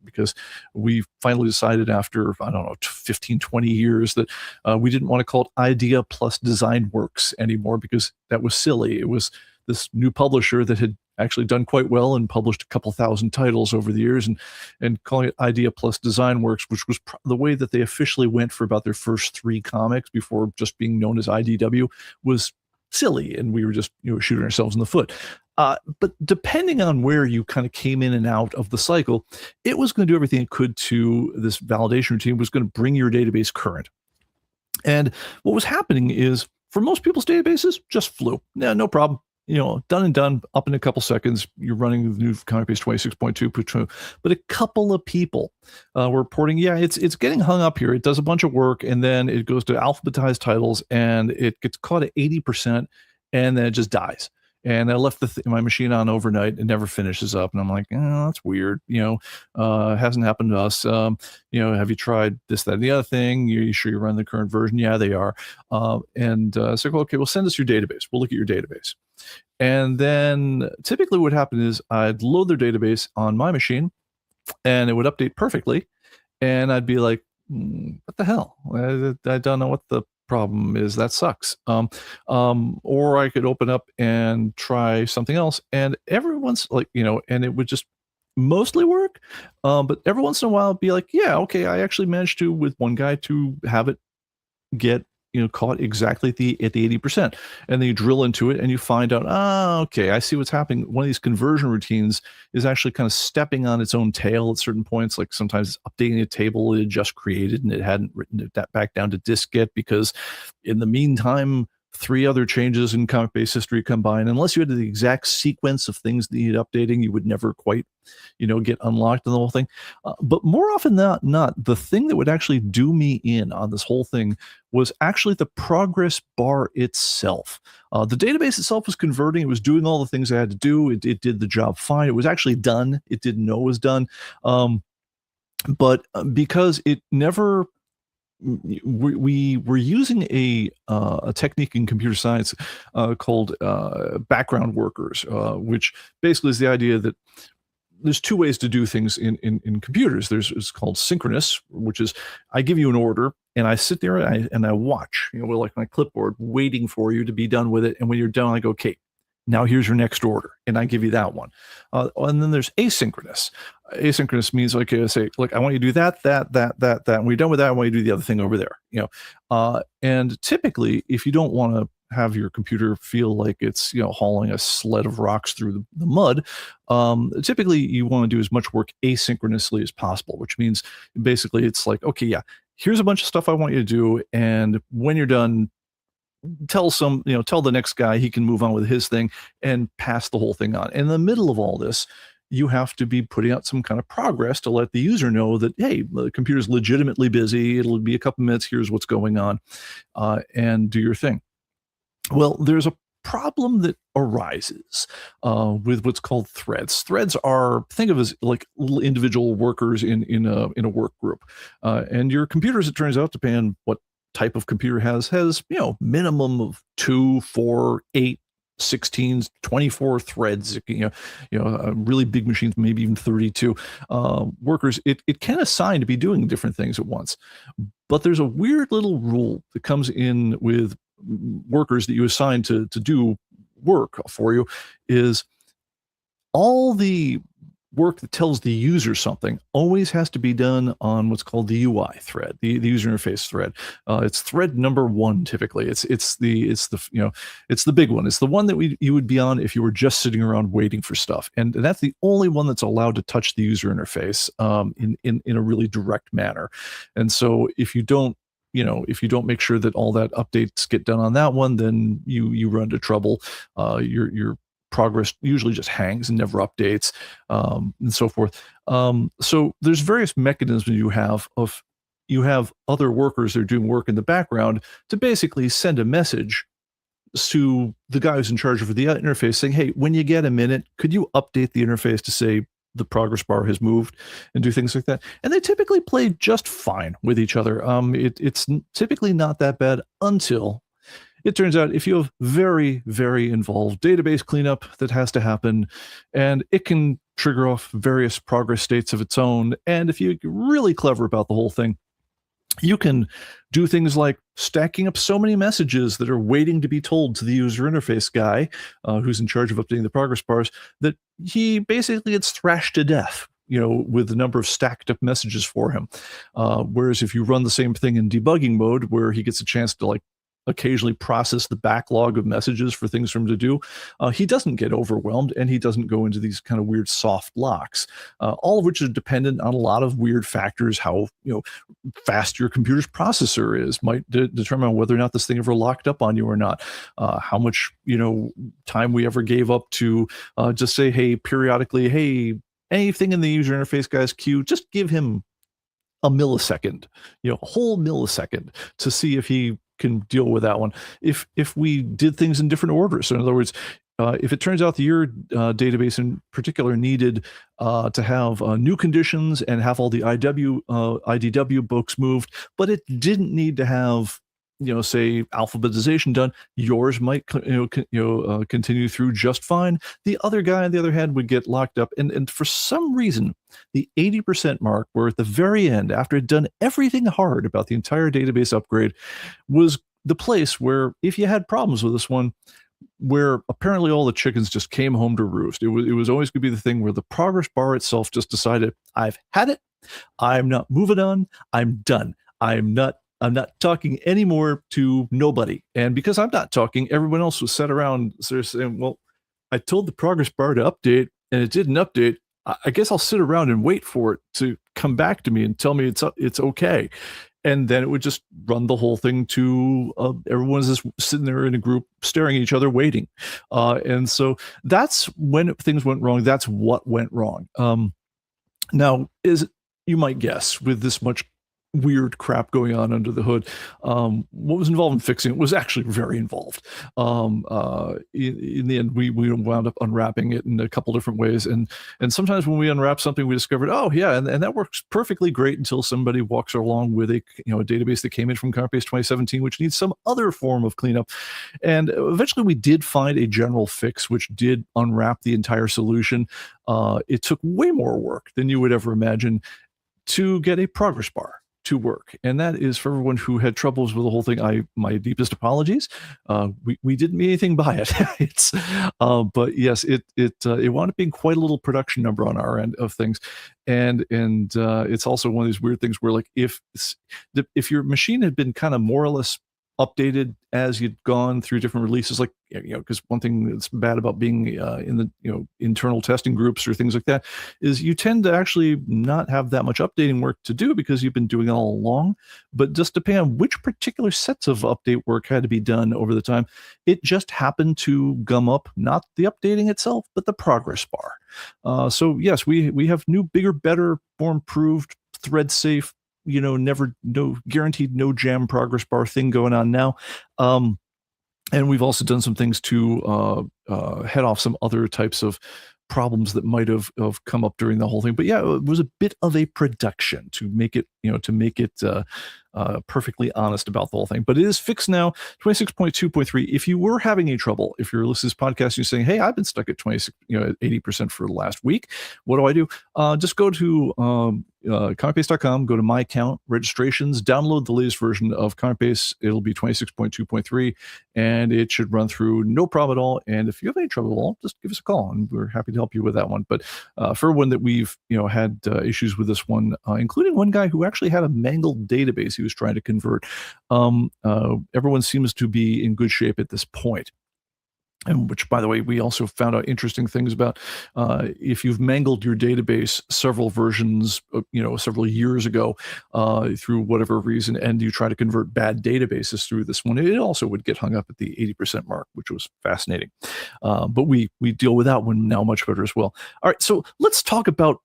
because we finally decided after, I don't know, 15, 20 years that we didn't want to call it Idea plus Design Works anymore, because that was silly. It was this new publisher that had actually done quite well and published a couple thousand titles over the years, and calling it Idea plus Design Works, which was the way that they officially went for about their first 3 comics before just being known as IDW, was silly, and we were just shooting ourselves in the foot. But depending on where you kind of came in and out of the cycle, it was going to do everything it could to this validation routine, was going to bring your database current. And what was happening is, for most people's databases, just flew. Yeah, no problem. Done and done, up in a couple seconds, you're running the new ComicBase 26.2. But a couple of people were reporting, it's getting hung up here. It does a bunch of work, and then it goes to alphabetized titles, and it gets caught at 80%, and then it just dies. And I left my machine on overnight. It never finishes up. And I'm like, that's weird. Hasn't happened to us. Have you tried this, that, and the other thing? You sure you run the current version? Yeah, they are. And so, okay, well, send us your database. We'll look at your database. And then typically what happened is I'd load their database on my machine, and it would update perfectly. And I'd be like, what the hell? I don't know what the problem is. That sucks. Or I could open up and try something else, and every once, and it would just mostly work. But every once in a while it'd be like, yeah, okay, I actually managed to, with one guy, to have it get caught exactly at the 80%. And then you drill into it and you find out, okay, I see what's happening. One of these conversion routines is actually kind of stepping on its own tail at certain points. Like sometimes it's updating a table it had just created, and it hadn't written it back down to disk yet, because in the meantime, 3 other changes in ComicBase history combined. Unless you had the exact sequence of things that needed updating, you would never quite, get unlocked in the whole thing. But more often than not, the thing that would actually do me in on this whole thing was actually the progress bar itself. The database itself was converting. It was doing all the things I had to do. It did the job fine. It was actually done. It didn't know it was done. But because it never, we were using a technique in computer science called background workers, which basically is the idea that there's 2 ways to do things in computers. It's called synchronous, which is I give you an order and I sit there and I watch, like my clipboard, waiting for you to be done with it. And when you're done, I go, okay, now here's your next order, and I give you that one. And then there's asynchronous. Asynchronous means, okay, I say, look, I want you to do that. And when you're done with that, I want you to do the other thing over there. And typically, if you don't want to have your computer feel like it's hauling a sled of rocks through the mud, typically you want to do as much work asynchronously as possible, which means basically it's like, okay, yeah, here's a bunch of stuff I want you to do, and when you're done, tell the next guy he can move on with his thing and pass the whole thing on. In the middle of all this, you have to be putting out some kind of progress to let the user know that, hey, the computer's legitimately busy. It'll be a couple minutes. Here's what's going on, and do your thing. Well, there's a problem that arises with what's called threads. Threads are, think of as like little individual workers in a work group, and your computer, as it turns out, depending on what type of computer has minimum of 2, 4, 8 16, 24 threads, really big machines, maybe even 32 workers, it can assign to be doing different things at once. But there's a weird little rule that comes in with workers that you assign to do work for you, is all the work that tells the user something always has to be done on what's called the UI thread, the user interface thread. It's thread number 1 typically. It's the big one. It's the one that you would be on if you were just sitting around waiting for stuff, and that's the only one that's allowed to touch the user interface in a really direct manner. And so if you don't make sure that all that updates get done on that one, then you run into trouble. Your progress usually just hangs and never updates, and so forth. So there's various mechanisms you have other workers that are doing work in the background to basically send a message to the guy who's in charge of the interface saying, hey, when you get a minute, could you update the interface to say the progress bar has moved, and do things like that. And they typically play just fine with each other. It's typically not that bad until it turns out if you have very, very involved database cleanup that has to happen, and it can trigger off various progress states of its own. And if you're really clever about the whole thing, you can do things like stacking up so many messages that are waiting to be told to the user interface guy who's in charge of updating the progress bars, that he basically gets thrashed to death, with the number of stacked up messages for him. Whereas if you run the same thing in debugging mode, where he gets a chance to occasionally process the backlog of messages for things for him to do, he doesn't get overwhelmed, and he doesn't go into these kind of weird soft locks, all of which are dependent on a lot of weird factors. How fast your computer's processor is might determine whether or not this thing ever locked up on you or not. How much time we ever gave up to just say, hey, periodically, hey, anything in the user interface guy's queue, just give him a millisecond, a whole millisecond, to see if he can deal with that one. If we did things in different orders, so in other words, if it turns out that your database in particular needed to have new conditions and have all the IDW books moved, but it didn't need to have say alphabetization done, yours might continue through just fine. The other guy on the other hand would get locked up, and for some reason the 80% mark, where at the very end, after it had done everything hard about the entire database upgrade, was the place where, if you had problems with this one, where apparently all the chickens just came home to roost. It was always going to be the thing where the progress bar itself just decided, I've had it, I'm not moving on, I'm done, I'm not talking anymore to nobody. And because I'm not talking, everyone else was sat around sort of saying, well, I told the progress bar to update and it didn't update. I guess I'll sit around and wait for it to come back to me and tell me it's okay. And then it would just run the whole thing to everyone's just sitting there in a group staring at each other waiting. And so that's when things went wrong. That's what went wrong. Now, you might guess, with this much weird crap going on under the hood, what was involved in fixing it was actually very involved. In the end, we wound up unwrapping it in a couple different ways, and sometimes when we unwrap something, we discovered, oh yeah, and that works perfectly great until somebody walks along with a database that came in from ComicBase 2017, which needs some other form of cleanup. And eventually we did find a general fix which did unwrap the entire solution. It took way more work than you would ever imagine to get a progress bar to work, and that is, for everyone who had troubles with the whole thing, my deepest apologies. We didn't mean anything by it. But yes, it wound up being quite a little production number on our end of things, and it's also one of these weird things where, like, if your machine had been kind of more or less updated as you'd gone through different releases, like, because one thing that's bad about being in the internal testing groups or things like that is you tend to actually not have that much updating work to do because you've been doing it all along. But just depending on which particular sets of update work had to be done over the time, it just happened to gum up not the updating itself but the progress bar. So yes, we have new, bigger, better, more improved, thread safe, guaranteed no jam progress bar thing going on now. And we've also done some things to head off some other types of problems that might have come up during the whole thing. But yeah, it was a bit of a production to make it, perfectly honest about the whole thing. But it is fixed now, 26.2.3. If you were having any trouble, if you're listening to this podcast and you're saying, hey, I've been stuck at 26, 80% for the last week, what do I do? Just go to ComicBase.com, go to My Account, registrations, download the latest version of ComicBase. It'll be 26.2.3, and it should run through no problem at all. And if you have any trouble at all, just give us a call, and we're happy to help you with that one. But for one that we've had issues with this one, including one guy who actually had a mangled database he was trying to convert, everyone seems to be in good shape at this point. And which, by the way, we also found out interesting things about if you've mangled your database several versions, several years ago through whatever reason, and you try to convert bad databases through this one, it also would get hung up at the 80% mark, which was fascinating. But we deal with that one now much better as well. All right, so let's talk about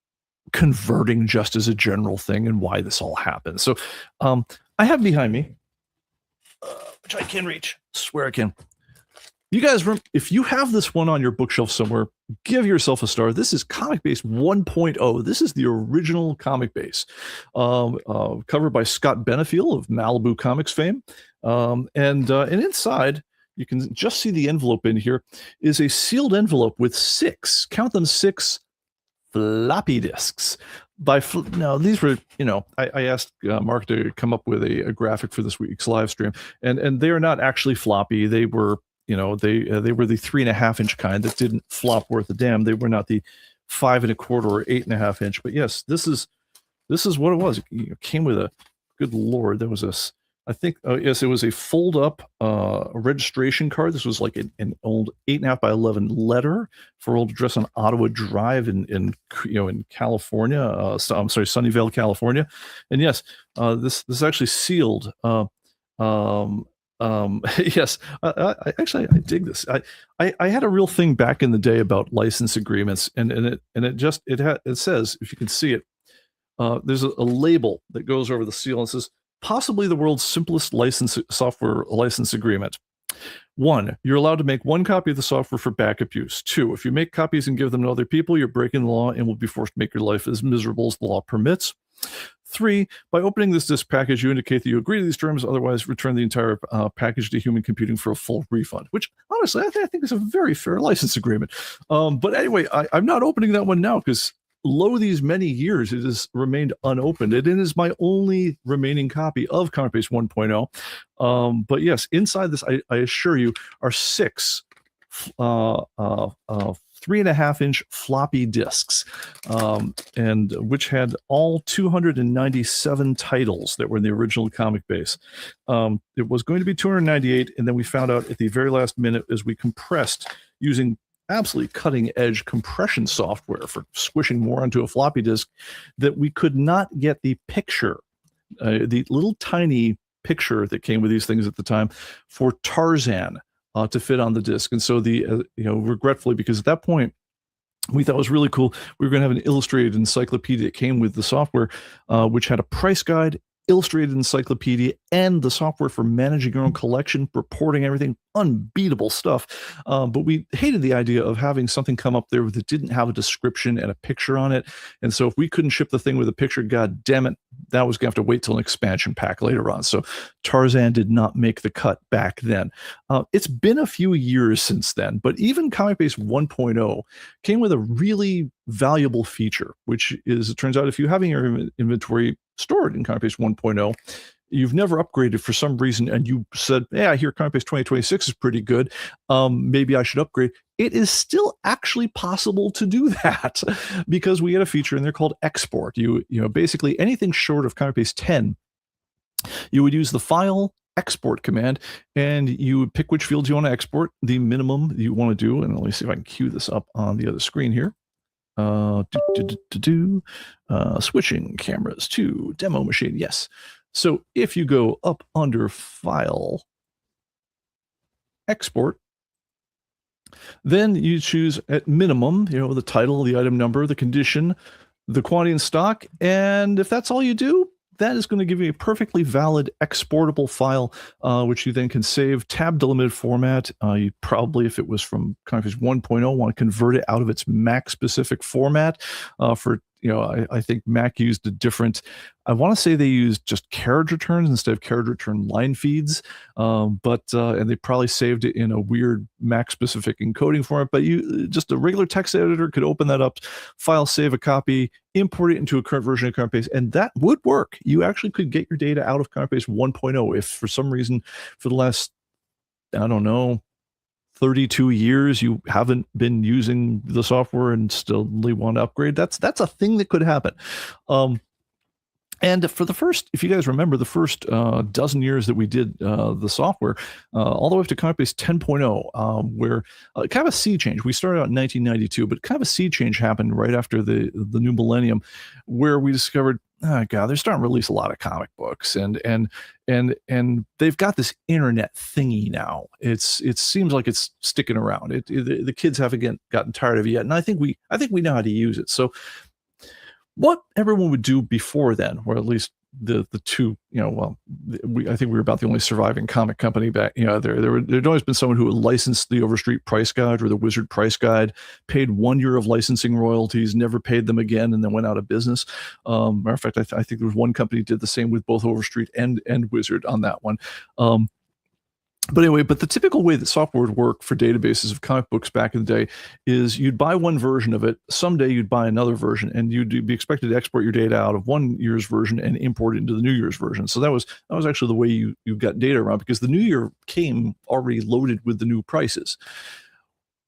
converting just as a general thing and why this all happens. So I have behind me, which I can reach, swear I can. You guys, if you have this one on your bookshelf somewhere, give yourself a star. This is ComicBase 1.0. This is the original ComicBase, covered by Scott Benefiel of Malibu Comics fame. And inside, you can just see the envelope in here, is a sealed envelope with 6, count them, 6 floppy disks. Now, these were, I asked Mark to come up with a graphic for this week's live stream, and they are not actually floppy. They were they were the 3.5-inch kind that didn't flop worth a damn. They were not the 5 1/4 or 8.5 inch. But yes, this is what it was. It came with a, good Lord, there was this. I think yes, it was a fold up registration card. This was like an old 8.5 by 11 letter for old address on Ottawa Drive in California. I'm sorry, Sunnyvale, California. And yes, this is actually sealed. Yes, I actually dig this. I had a real thing back in the day about license agreements, and it says, if you can see it, there's a label that goes over the seal and says, possibly the world's simplest software license agreement. 1, you're allowed to make 1 copy of the software for backup use. 2, if you make copies and give them to other people, you're breaking the law and will be forced to make your life as miserable as the law permits. 3, by opening this disk package, you indicate that you agree to these terms, otherwise return the entire package to Human Computing for a full refund, which honestly, I think is a very fair license agreement. But anyway, I'm not opening that one now because lo these many years, it has remained unopened. It is my only remaining copy of ComicBase 1.0. But yes, inside this, I assure you, are 6 3.5-inch floppy disks, and which had all 297 titles that were in the original ComicBase. It was going to be 298, and then we found out at the very last minute, as we compressed using absolutely cutting-edge compression software for squishing more onto a floppy disk, that we could not get the picture, the little tiny picture that came with these things at the time, for Tarzan to fit on the disc. And so regretfully, because at that point we thought it was really cool, we were going to have an illustrated encyclopedia that came with the software, which had a price guide, illustrated encyclopedia, and the software for managing your own collection, reporting everything, unbeatable stuff. But we hated the idea of having something come up there that didn't have a description and a picture on it. And so if we couldn't ship the thing with a picture, god damn it, that was going to have to wait till an expansion pack later on. So Tarzan did not make the cut back then. It's been a few years since then, but even ComicBase 1.0 came with a really valuable feature, which is, it turns out, if you're having your inventory stored in ComicBase 1.0, you've never upgraded for some reason, and you said, I hear ComicBase 2026 is pretty good, maybe I should upgrade. It is still actually possible to do that because we had a feature in there called export. Basically anything short of ComicBase 10, you would use the file export command, and you would pick which fields you want to export, the minimum you want to do. And let me see if I can cue this up on the other screen here. Switching cameras to demo machine. Yes. So if you go up under File, Export, then you choose at minimum, the title, the item number, the condition, the quantity in stock, and if that's all you do, that is going to give you a perfectly valid exportable file, which you then can save, tab delimited format. You probably, if it was from ComicBase 1.0, want to convert it out of its Mac specific format. I think Mac used a different, I want to say they used just carriage returns instead of carriage return line feeds, and they probably saved it in a weird Mac specific encoding format, but just a regular text editor could open that up, file, save a copy, import it into a current version of ComicBase, and that would work. You actually could get your data out of ComicBase 1.0 if for some reason for the last, I don't know, 32 years you haven't been using the software and still want to upgrade. That's a thing that could happen. And for the first, if you guys remember, the first dozen years that we did the software, all the way up to ComicBase 10.0, where kind of a sea change. We started out in 1992, but kind of a sea change happened right after the new millennium, where we discovered, oh God, they're starting to release a lot of comic books, and they've got this internet thingy now. It seems like it's sticking around. The kids haven't gotten tired of it yet, and I think we know how to use it. So what everyone would do before then, or at least the two, I think we were about the only surviving comic company back. There'd always been someone who would license the Overstreet price guide or the Wizard price guide, paid 1 year of licensing royalties, never paid them again, and then went out of business. Matter of fact, I think there was one company did the same with both Overstreet and Wizard on that one. But anyway, the typical way that software would work for databases of comic books back in the day is you'd buy one version of it. Someday you'd buy another version, and you'd be expected to export your data out of 1 year's version and import it into the new year's version. So that was actually the way you got data around, because the new year came already loaded with the new prices.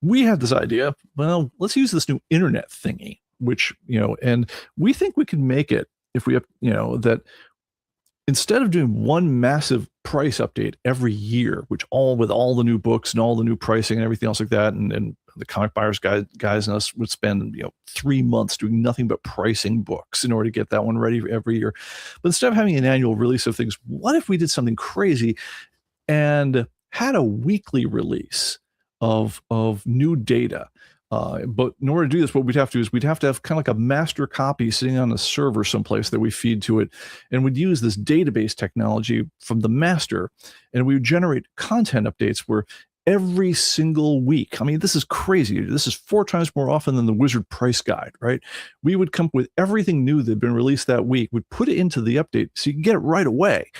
We had this idea, well, let's use this new internet thingy, which, and we think we can make it if we have, that instead of doing one massive price update every year, with all the new books and all the new pricing and everything else like that, and the comic buyers guys and us would spend 3 months doing nothing but pricing books in order to get that one ready every year. But instead of having an annual release of things, what if we did something crazy and had a weekly release of new data? But in order to do this, what we'd have to do is we'd have to have kind of like a master copy sitting on a server someplace that we feed to it. And we'd use this database technology from the master, and we would generate content updates where every single week, I mean, this is crazy. This is 4 times more often than the Wizard price guide, right? We would come up with everything new that had been released that week. We'd put it into the update so you can get it right away,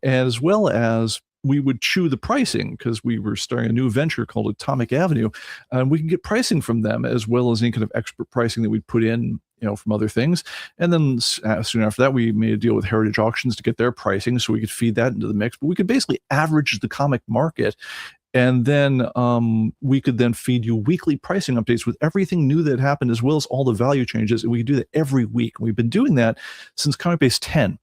as well as we would chew the pricing, because we were starting a new venture called Atomic Avenue, and we can get pricing from them as well as any kind of expert pricing that we'd put in, from other things. And then soon after that, we made a deal with Heritage Auctions to get their pricing so we could feed that into the mix. But we could basically average the comic market, and then we could then feed you weekly pricing updates with everything new that happened, as well as all the value changes. And we could do that every week. We've been doing that since ComicBase 10.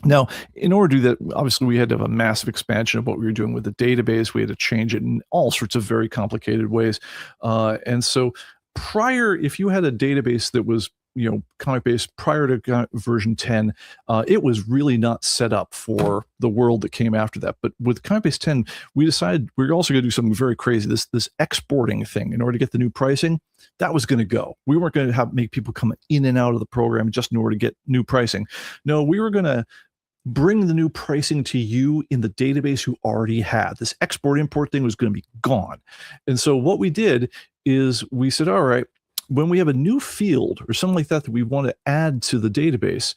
Now, in order to do that, obviously we had to have a massive expansion of what we were doing with the database. We had to change it in all sorts of very complicated ways. And so if you had a database that was, ComicBase prior to version 10, it was really not set up for the world that came after that. But with ComicBase 10, we decided we were also going to do something very crazy. This exporting thing, in order to get the new pricing, that was going to go. We weren't going to make people come in and out of the program just in order to get new pricing. No, we were going to bring the new pricing to you in the database you already had. This export import thing was going to be gone. And so what we did is we said, all right, when we have a new field or something like that we want to add to the database,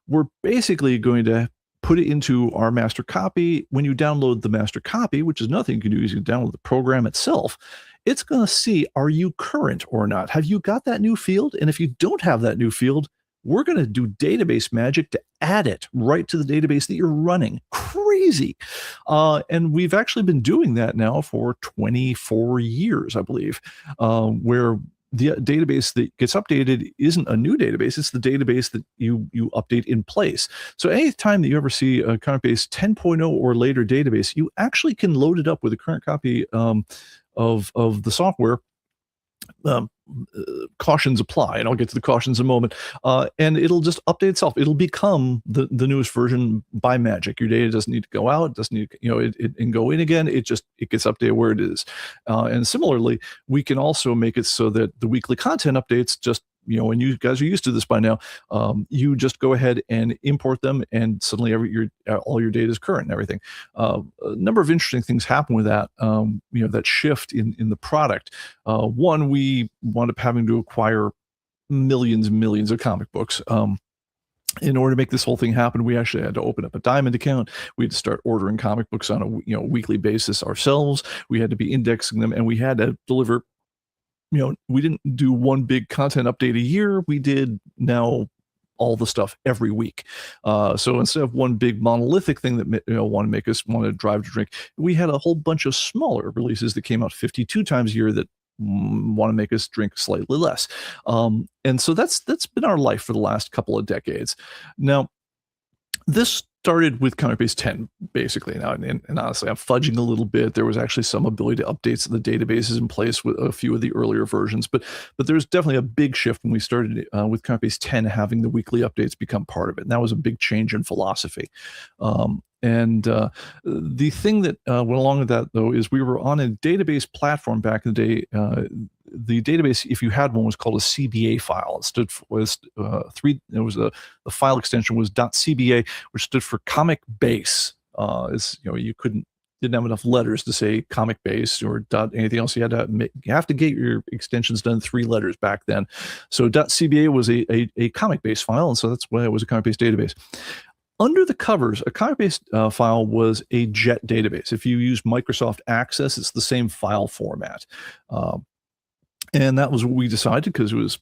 we're basically going to put it into our master copy. When you download the master copy, which is nothing you can do, is you can download the program itself. It's going to see, are you current or not? Have you got that new field? And if you don't have that new field, we're going to do database magic to add it right to the database that you're running. Crazy. And we've actually been doing that now for 24 years, I believe, where the database that gets updated isn't a new database. It's the database that you update in place. So anytime that you ever see a ComicBase 10.0 or later database, you actually can load it up with a current copy of the software. Cautions apply, and I'll get to the cautions in a moment, and it'll just update itself. It'll become the newest version by magic. Your data doesn't need to go out, doesn't need it and go in again. It gets updated where it is. And similarly, we can also make it so that the weekly content updates just and you guys are used to this by now, you just go ahead and import them, and suddenly all your data is current and everything. A number of interesting things happen with that, that shift in the product. One, we wound up having to acquire millions and millions of comic books. In order to make this whole thing happen, we actually had to open up a Diamond account. We had to start ordering comic books on a weekly basis ourselves. We had to be indexing them, and we had to deliver. We didn't do one big content update a year. We did now all the stuff every week. So instead of one big monolithic thing that want to make us want to drive to drink, we had a whole bunch of smaller releases that came out 52 times a year that want to make us drink slightly less. And so that's been our life for the last couple of decades. Now, this started with ComicBase 10, basically. Now, and honestly, I'm fudging a little bit. There was actually some ability to update the databases in place with a few of the earlier versions, but there's definitely a big shift when we started with ComicBase 10 having the weekly updates become part of it. And that was a big change in philosophy. And the thing that went along with that, though, is we were on a database platform back in the day. The database, if you had one, was called a CBA file. It stood for the file extension was .cba, which stood for ComicBase. You didn't have enough letters to say ComicBase or anything else. You have to get your extensions done 3 letters back then. So .cba was a ComicBase file, and so that's why it was a ComicBase database. Under the covers, a ComicBase file was a JET database. If you use Microsoft Access, it's the same file format. And that was what we decided because it was,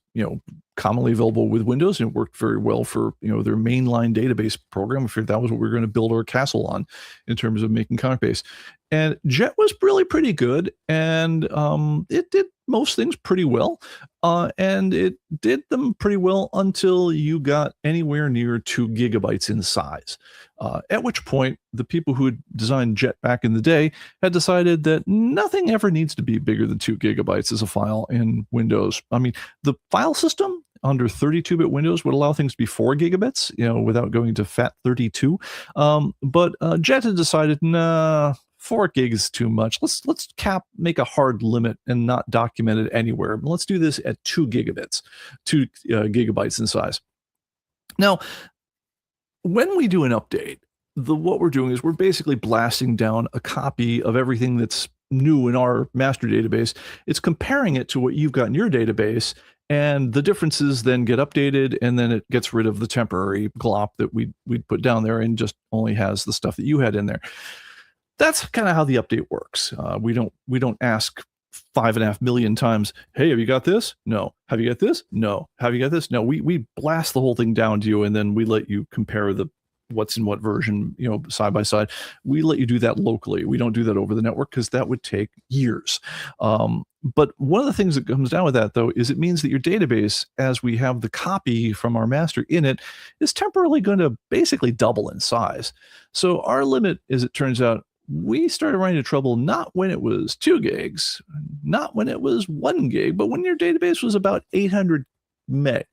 commonly available with Windows, and it worked very well for, their mainline database program. We figured that was what we were going to build our castle on in terms of making ComicBase. And JET was really pretty good, and it did most things pretty well. And it did them pretty well until you got anywhere near 2 gigabytes in size. At which point, the people who had designed JET back in the day had decided that nothing ever needs to be bigger than 2 gigabytes as a file in Windows. I mean, the file system under 32-bit Windows would allow things to be 4 gigabits, without going to FAT32. But JET had decided, nah, 4 gigs is too much. Let's make a hard limit and not document it anywhere. Let's do this at 2 gigabytes in size. Now, when we do an update, what we're doing is we're basically blasting down a copy of everything that's new in our master database. It's comparing it to what you've got in your database, and the differences then get updated, and then it gets rid of the temporary glop that we'd put down there and just only has the stuff that you had in there. That's kind of how the update works. We don't ask 5.5 million times, hey, have you got this? No. Have you got this? No. Have you got this? No. We blast the whole thing down to you, and then we let you compare what's in what version, side by side. We let you do that locally. We don't do that over the network because that would take years. But one of the things that comes down with that, though, is it means that your database, as we have the copy from our master in it, is temporarily going to basically double in size. So our limit, as it turns out, we started running into trouble not when it was 2 gigs, not when it was 1 gig, but when your database was about 800 meg,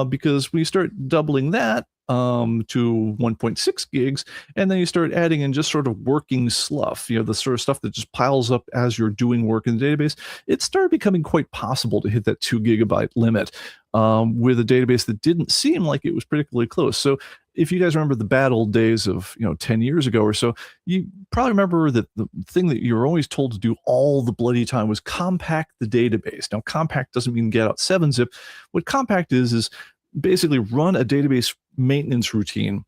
because we start doubling that to 1.6 gigs, and then you start adding in just sort of working slough, the sort of stuff that just piles up as you're doing work in the database. It started becoming quite possible to hit that 2 gigabyte limit with a database that didn't seem like it was particularly close. So if you guys remember the bad old days of 10 years ago or so, you probably remember that the thing that you were always told to do all the bloody time was compact the database. Now, compact doesn't mean get out 7-zip. What compact is basically run a database maintenance routine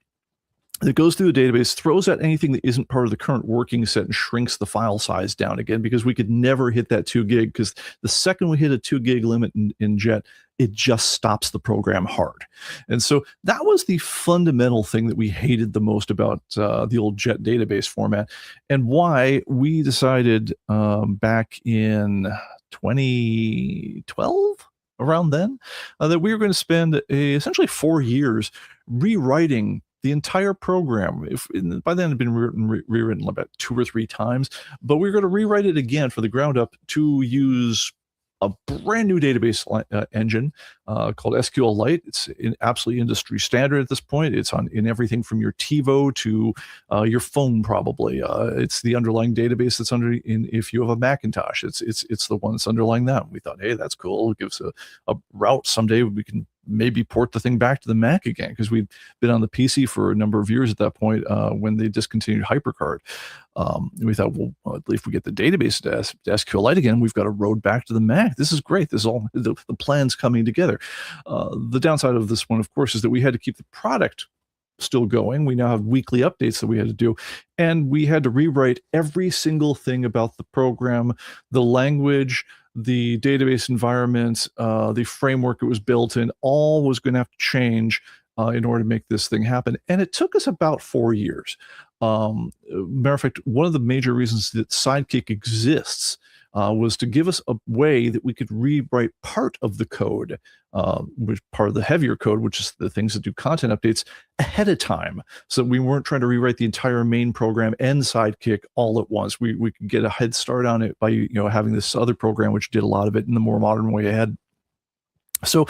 that goes through the database, throws out anything that isn't part of the current working set, and shrinks the file size down again, because we could never hit that 2 gig, because the second we hit a 2 gig limit in JET, it just stops the program hard. And so that was the fundamental thing that we hated the most about the old JET database format, and why we decided back in 2012, around then, that we were going to spend essentially 4 years rewriting the entire program. By then it had been rewritten about 2 or 3 times, but we were going to rewrite it again for the ground up to use a brand new database engine called SQLite. It's absolutely industry standard at this point. It's in everything from your TiVo to your phone, probably. It's the underlying database that's if you have a Macintosh. It's the one that's underlying that. We thought, hey, that's cool. It gives a route. Someday we can maybe port the thing back to the Mac again, because we'd been on the PC for a number of years at that point when they discontinued HyperCard. We thought, well, if we get the database to SQLite again, we've got a road back to the Mac. This is great. This is all the plans coming together. The downside of this one, of course, is that we had to keep the product still going. We now have weekly updates that we had to do, and we had to rewrite every single thing about the program, the language, the database environment, the framework it was built in. All was going to have to change in order to make this thing happen. And it took us about 4 years. Matter of fact, one of the major reasons that Sidekick exists was to give us a way that we could rewrite part of the code, which part of the heavier code, which is the things that do content updates, ahead of time, so we weren't trying to rewrite the entire main program and Sidekick all at once. We could get a head start on it by having this other program which did a lot of it in the more modern way ahead. So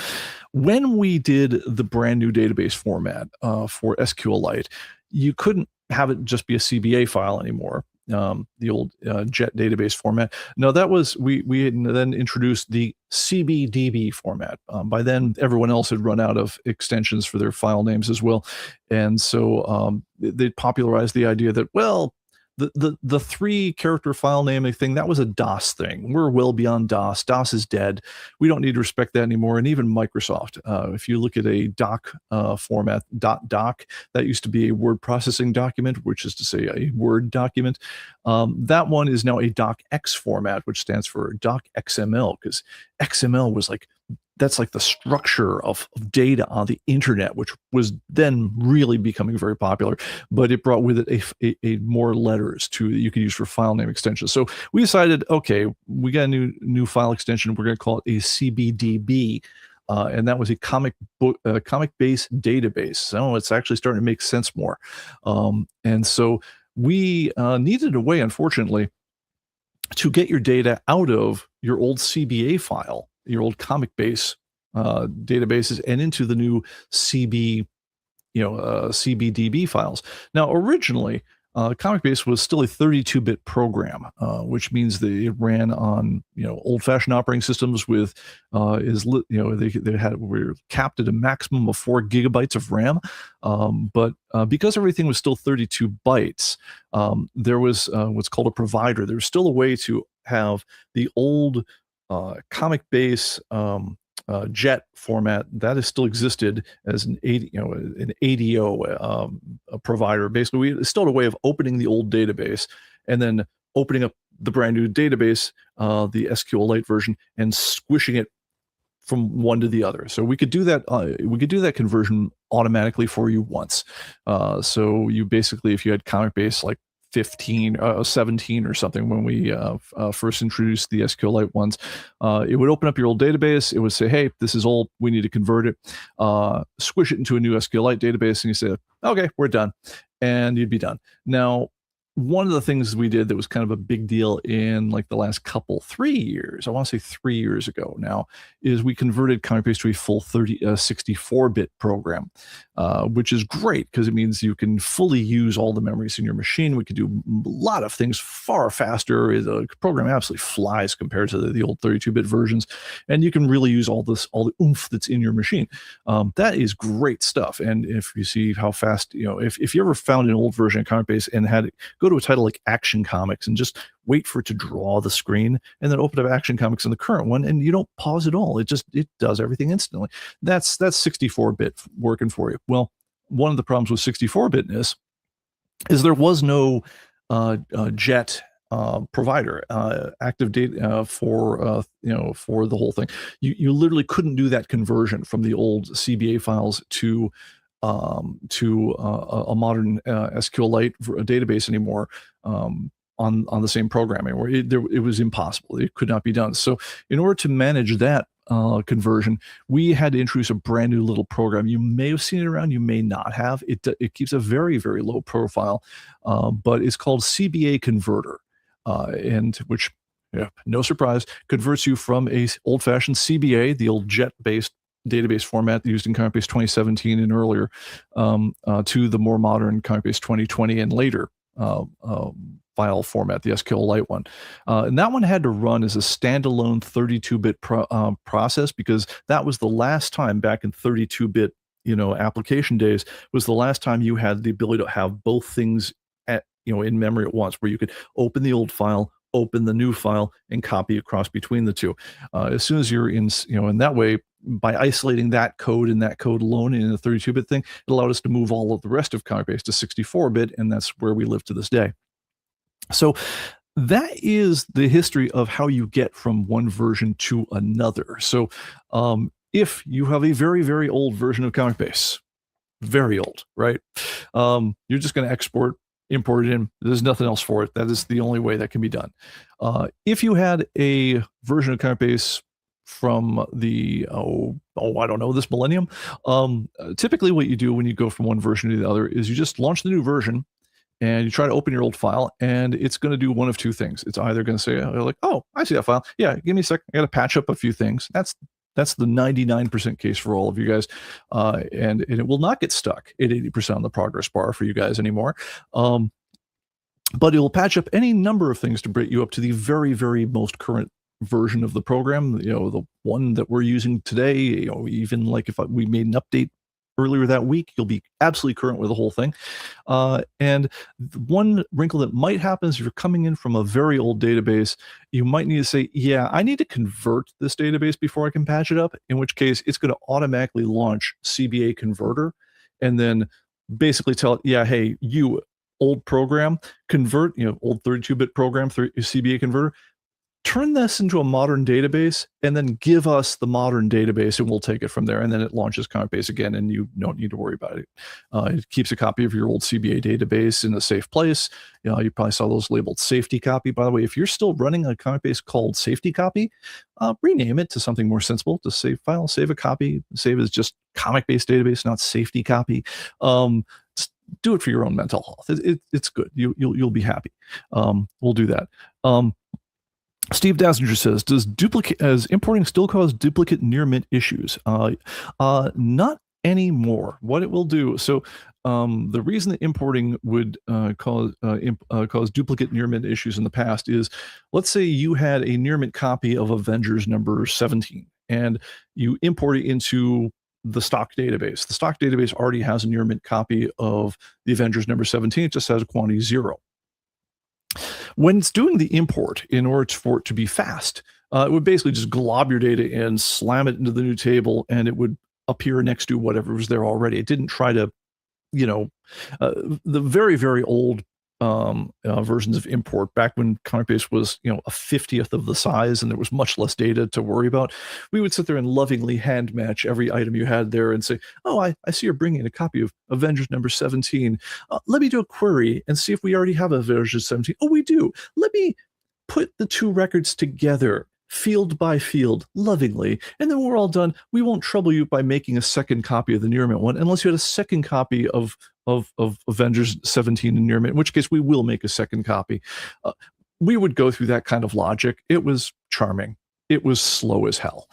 when we did the brand new database format for SQLite, you couldn't have it just be a CBA file anymore. The old JET database format. No, that was we had then introduced the CBDB format. By then, everyone else had run out of extensions for their file names as well, and so they popularized the idea that, well, the 3-character file naming thing, that was a DOS thing. We're well beyond DOS. DOS is dead. We don't need to respect that anymore. And even Microsoft, if you look at a doc format, .doc, that used to be a word processing document, which is to say a Word document. That one is now a docx format, which stands for docxml, because XML was that's like the structure of data on the internet, which was then really becoming very popular, but it brought with it a more letters you could use for file name extensions. So we decided, okay, we got a new file extension. We're going to call it a CBDB. And that was a ComicBase database. So it's actually starting to make sense more. And so we needed a way, unfortunately, to get your data out of your old CBA file, your old ComicBase databases, and into the new CBDB files. Now, originally, ComicBase was still a 32-bit program, which means that it ran on old-fashioned operating systems with were capped at a maximum of 4 gigabytes of RAM. But because everything was still 32 bytes, there was what's called a provider. There was still a way to have the old ComicBase JET format that has still existed as an ADO provider. Basically, we still had a way of opening the old database and then opening up the brand new database, the SQLite version, and squishing it from one to the other. So we could do that. We could do that conversion automatically for you once. So you basically, if you had ComicBase like 17 or something when we first introduced the SQLite ones, it would open up your old database. It would say, hey, this is old, we need to convert it, squish it into a new SQLite database, and you say, okay, we're done, and you'd be done. Now, one of the things we did that was kind of a big deal in like the last 3 years, I want to say 3 years ago now, is we converted ComicBase to a full 64-bit program, which is great because it means you can fully use all the memories in your machine. We can do a lot of things far faster. The program absolutely flies compared to the old 32-bit versions, and you can really use all the oomph that's in your machine. That is great stuff. And if you see how fast, if you ever found an old version of ComicBase and had it go to a title like Action Comics and just wait for it to draw the screen and then open up Action Comics in the current one, and you don't pause at all. It does everything instantly. That's 64-bit working for you. Well, one of the problems with 64-bitness is there was no JET provider, active data for the whole thing. You literally couldn't do that conversion from the old CBA files to a modern SQLite database anymore on the same programming. Where it was impossible. It could not be done. So in order to manage that conversion, we had to introduce a brand new little program. You may have seen it around, you may not have. It keeps a very, very low profile, but it's called CBA Converter, and which Yeah, no surprise. Converts you from a old-fashioned CBA, the old JET-based database format used in ComicBase 2017 and earlier, to the more modern ComicBase 2020 and later file format, the SQLite one. And that one had to run as a standalone 32-bit process, because that was the last time back in 32-bit, application days, was the last time you had the ability to have both things in memory at once, where you could open the old file, open the new file, and copy across between the two. As soon as you're in that way, by isolating that code and that code alone in the 32-bit thing, it allowed us to move all of the rest of ComicBase to 64-bit, and that's where we live to this day. So that is the history of how you get from one version to another. So if you have a very, very old version of ComicBase, very old, right? You're just going to import it in. There's nothing else for it. That is the only way that can be done. If you had a version of ComicBase from the, I don't know, this millennium, typically what you do when you go from one version to the other is you just launch the new version, and you try to open your old file, and it's going to do one of two things. It's either going to say, like, oh, I see that file. Yeah, give me a second. I got to patch up a few things. That's the 99% case for all of you guys. And it will not get stuck at 80% on the progress bar for you guys anymore. But it will patch up any number of things to bring you up to the very, very most current version of the program, the one that we're using today. Even like if we made an update earlier that week, you'll be absolutely current with the whole thing. And one wrinkle that might happen is if you're coming in from a very old database, you might need to say, yeah, I need to convert this database before I can patch it up, in which case it's going to automatically launch CBA converter and then basically tell it, yeah, hey, you old program, convert, old 32-bit program, CBA converter, turn this into a modern database, and then give us the modern database, and we'll take it from there. And then it launches ComicBase again, and you don't need to worry about it. It keeps a copy of your old CBA database in a safe place. You probably saw those labeled safety copy. By the way, if you're still running a ComicBase called safety copy, rename it to something more sensible. To save file, save a copy. Save as just ComicBase database, not safety copy. Do it for your own mental health. It's good. You'll be happy. We'll do that. Steve Dassinger says, does importing still cause duplicate near mint issues? Not anymore. What it will do, so the reason that importing would cause duplicate near mint issues in the past is, let's say you had a near mint copy of Avengers number 17, and you import it into the stock database. The stock database already has a near mint copy of the Avengers number 17. It just has a quantity 0. When it's doing the import, in order for it to be fast, it would basically just glob your data in, slam it into the new table, and it would appear next to whatever was there already. It didn't try to, the very, very old versions of import, back when ComicBase was, a 50th of the size and there was much less data to worry about, we would sit there and lovingly hand match every item you had there and say, oh, I see you're bringing a copy of Avengers number 17. Let me do a query and see if we already have Avengers 17. Oh, we do. Let me put the two records together, field by field, lovingly, and then when we're all done, we won't trouble you by making a second copy of the near mint one, unless you had a second copy of Avengers 17 in near mint, in which case we will make a second copy. We would go through that kind of logic. It was charming. It was slow as hell.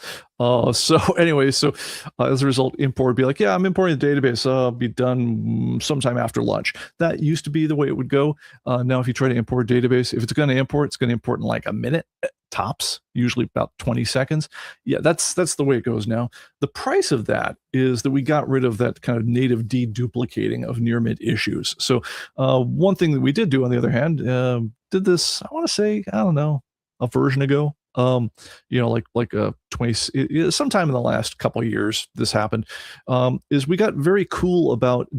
So anyway, as a result, import would be like, yeah, I'm importing the database. I'll be done sometime after lunch. That used to be the way it would go. Now, if you try to import a database, if it's going to import, it's going to import in like a minute tops, usually about 20 seconds. Yeah, that's the way it goes now. The price of that is that we got rid of that kind of native deduplicating of near mint issues. So one thing that we did do, on the other hand, did this, I want to say, I don't know, a version ago. Like a 20, sometime in the last couple of years, this happened, is we got very cool about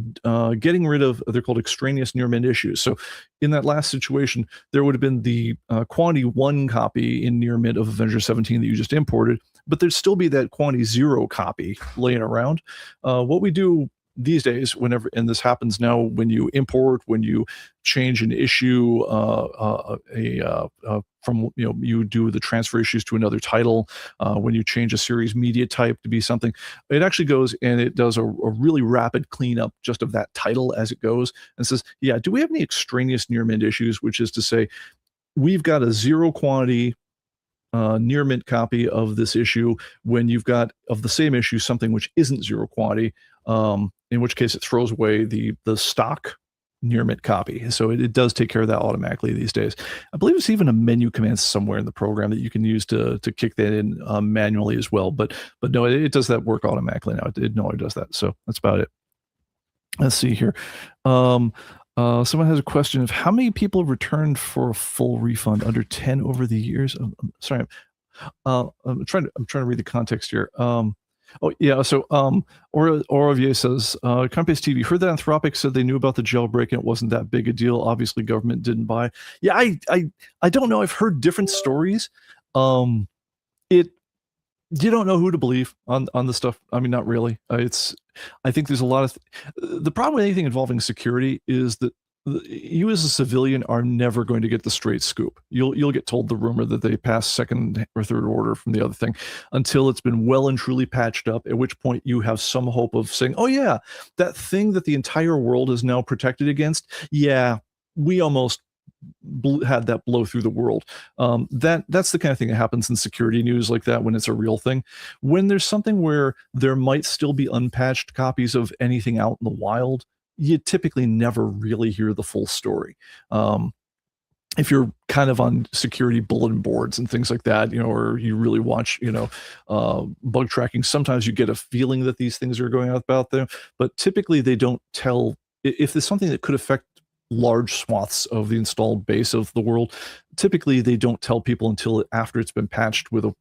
getting rid of, they're called extraneous near mint issues. So in that last situation, there would have been the quantity 1 copy in near mint of Avengers 17 that you just imported, but there'd still be that quantity 0 copy laying around. What we do these days, whenever, and this happens now when you import, when you change an issue from, you do the transfer issues to another title, when you change a series media type to be something, it actually goes and it does a really rapid cleanup just of that title as it goes, and says, yeah, do we have any extraneous near mint issues, which is to say, we've got a 0 quantity near mint copy of this issue when you've got of the same issue something which isn't zero quantity, in which case it throws away the stock near mint copy. So it does take care of that automatically these days. I believe it's even a menu command somewhere in the program that you can use to kick that in manually as well. But no, it does that work automatically now. It no longer does that. So that's about it. Let's see here. Someone has a question of how many people have returned for a full refund, under 10 over the years. Sorry, I'm trying to read the context here. Oh yeah, so Oravier says, ComicBase TV, heard that Anthropic said they knew about the jailbreak and it wasn't that big a deal. Obviously, government didn't buy. Yeah, I don't know. I've heard different stories. You don't know who to believe on the stuff. I mean, not really. I think there's a lot of the problem with anything involving security is that you as a civilian are never going to get the straight scoop. You'll get told the rumor that they passed second or third order from the other thing until it's been well and truly patched up, at which point you have some hope of saying, oh yeah, that thing that the entire world is now protected against, yeah, we almost had that blow through the world. That's the kind of thing that happens in security news like that when it's a real thing. When there's something where there might still be unpatched copies of anything out in the wild, you typically never really hear the full story. If you're kind of on security bulletin boards and things like that, or you really watch, bug tracking, sometimes you get a feeling that these things are going out about there, but typically they don't tell. If there's something that could affect large swaths of the installed base of the world, typically they don't tell people until after it's been patched with a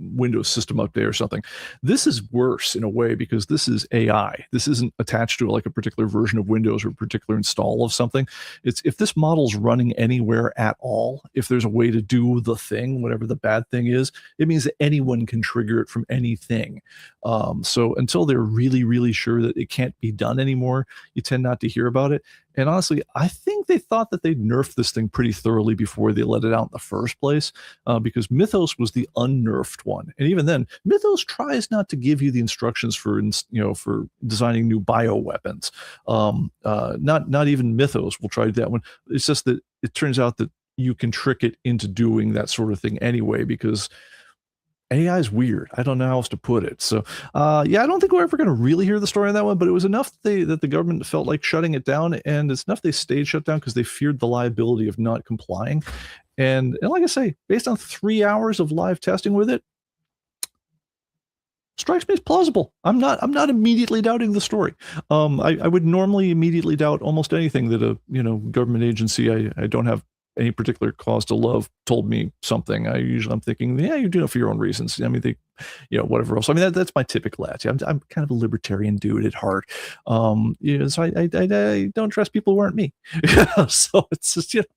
Windows system update or something. This is worse in a way because this is AI. This isn't attached to like a particular version of Windows or a particular install of something. It's if this model's running anywhere at all, if there's a way to do the thing, whatever the bad thing is, it means that anyone can trigger it from anything. So until they're really, really sure that it can't be done anymore, you tend not to hear about it. And honestly, I think they thought that they'd nerfed this thing pretty thoroughly before they let it out in the first place, because Mythos was the unnerfed one. And even then, Mythos tries not to give you the instructions for designing new bioweapons. Not even Mythos will try to do that one. It's just that it turns out that you can trick it into doing that sort of thing anyway, because AI is weird. I don't know how else to put it. So, yeah, I don't think we're ever going to really hear the story on that one, but it was enough that the government felt like shutting it down, and it's enough they stayed shut down because they feared the liability of not complying. And like I say, based on 3 hours of live testing with it, strikes me as plausible. I'm not immediately doubting the story. I would normally immediately doubt almost anything that a government agency I don't have any particular cause to love told me something. I'm thinking, yeah, you're doing it for your own reasons. I mean, whatever else. I mean, that's my typical attitude. I'm kind of a libertarian dude at heart. So I don't trust people who aren't me. So it's just,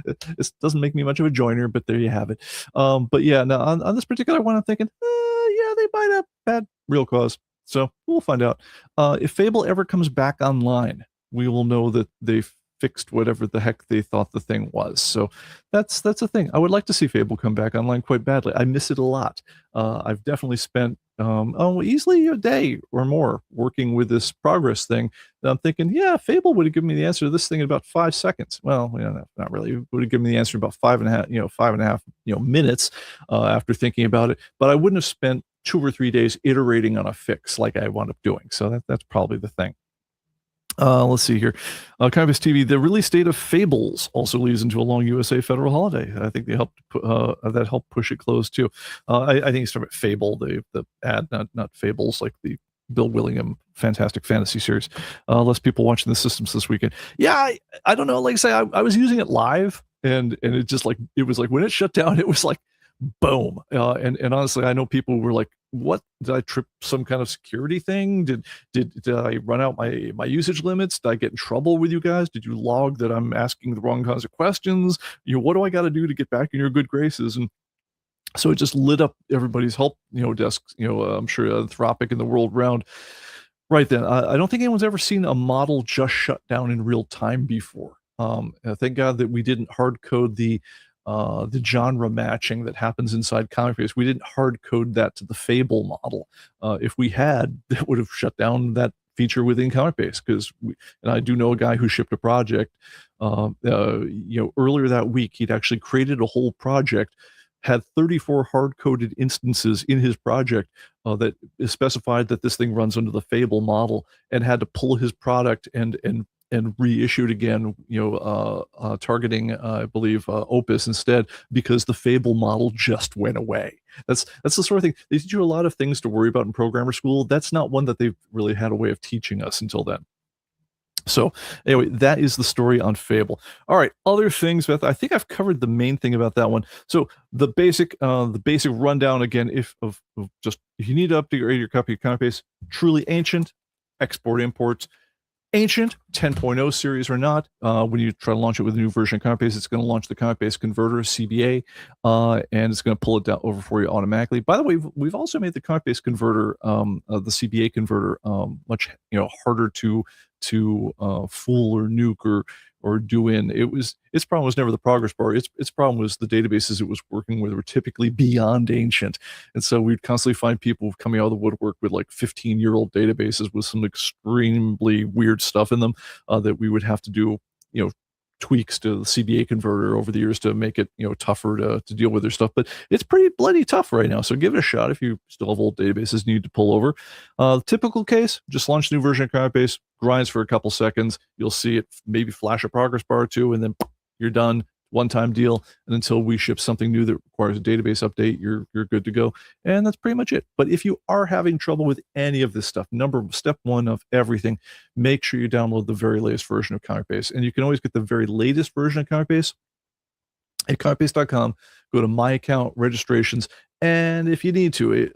it doesn't make me much of a joiner, but there you have it. But yeah, now on this particular one, I'm thinking, yeah, they might have had real cause. So we'll find out. If Fable ever comes back online, we will know that they've fixed whatever the heck they thought the thing was. So that's a thing. I would like to see Fable come back online quite badly. I miss it a lot. I've definitely spent easily a day or more working with this progress thing. I'm thinking, yeah, Fable would have given me the answer to this thing in about 5 seconds. Well, not really. It would have given me the answer in about 5.5 minutes after thinking about it. But I wouldn't have spent 2 or 3 days iterating on a fix like I wound up doing. So that's probably the thing. Let's see here. ComicBase TV, the release date of Fables also leads into a long USA federal holiday. I think they helped push it close too. I think it's talking about Fable, the ad, not Fables, like the Bill Willingham fantastic fantasy series. Less people watching the systems this weekend. Yeah, I don't know. Like I say, I was using it live, and it just it was like when it shut down, it was like boom. And honestly, I know people were like, what, did I trip some kind of security thing? Did I run out my usage limits? Did I get in trouble with you guys? Did you log that I'm asking the wrong kinds of questions? What do I got to do to get back in your good graces? And so it just lit up everybody's help desks. I'm sure Anthropic and the world round right then. I don't think anyone's ever seen a model just shut down in real time before. Thank God that we didn't hard code the genre matching that happens inside ComicBase. We didn't hard code that to the Fable model. If we had, that would have shut down that feature within ComicBase, because and I do know a guy who shipped a project earlier that week. He'd actually created a whole project had 34 hard-coded instances in his project that specified that this thing runs under the Fable model, and had to pull his product and reissue it again, targeting, I believe, Opus instead, because the Fable model just went away. That's the sort of thing. They teach you a lot of things to worry about in programmer school. That's not one that they've really had a way of teaching us until then. So anyway, that is the story on Fable. All right, other things, Beth. I think I've covered the main thing about that one. So the basic rundown again, if you need to upgrade your copy of ComicBase, truly ancient, export imports. Ancient 10.0 series or not, when you try to launch it with a new version of ComicBase, it's going to launch the ComicBase converter, CBA, and it's going to pull it down over for you automatically. By the way, we've also made the ComicBase converter, the CBA converter, much harder to fool or nuke or do in. Its problem was never the progress bar. Its problem was the databases it was working with were typically beyond ancient, and so we'd constantly find people coming out of the woodwork with like 15-year-old databases with some extremely weird stuff in them that we would have to do tweaks to the CBA converter over the years to make it tougher to deal with their stuff. But it's pretty bloody tough right now, so give it a shot if you still have old databases you need to pull over. Typical case, just launch a new version of ComicBase, grinds for a couple seconds, you'll see it maybe flash a progress bar or two, and then you're done. One-time deal, and until we ship something new that requires a database update, you're good to go. And that's pretty much it. But if you are having trouble with any of this stuff, step one of everything, make sure you download the very latest version of ComicBase. And you can always get the very latest version of ComicBase at comicbase.com. Go to My Account, Registrations, and if you need to,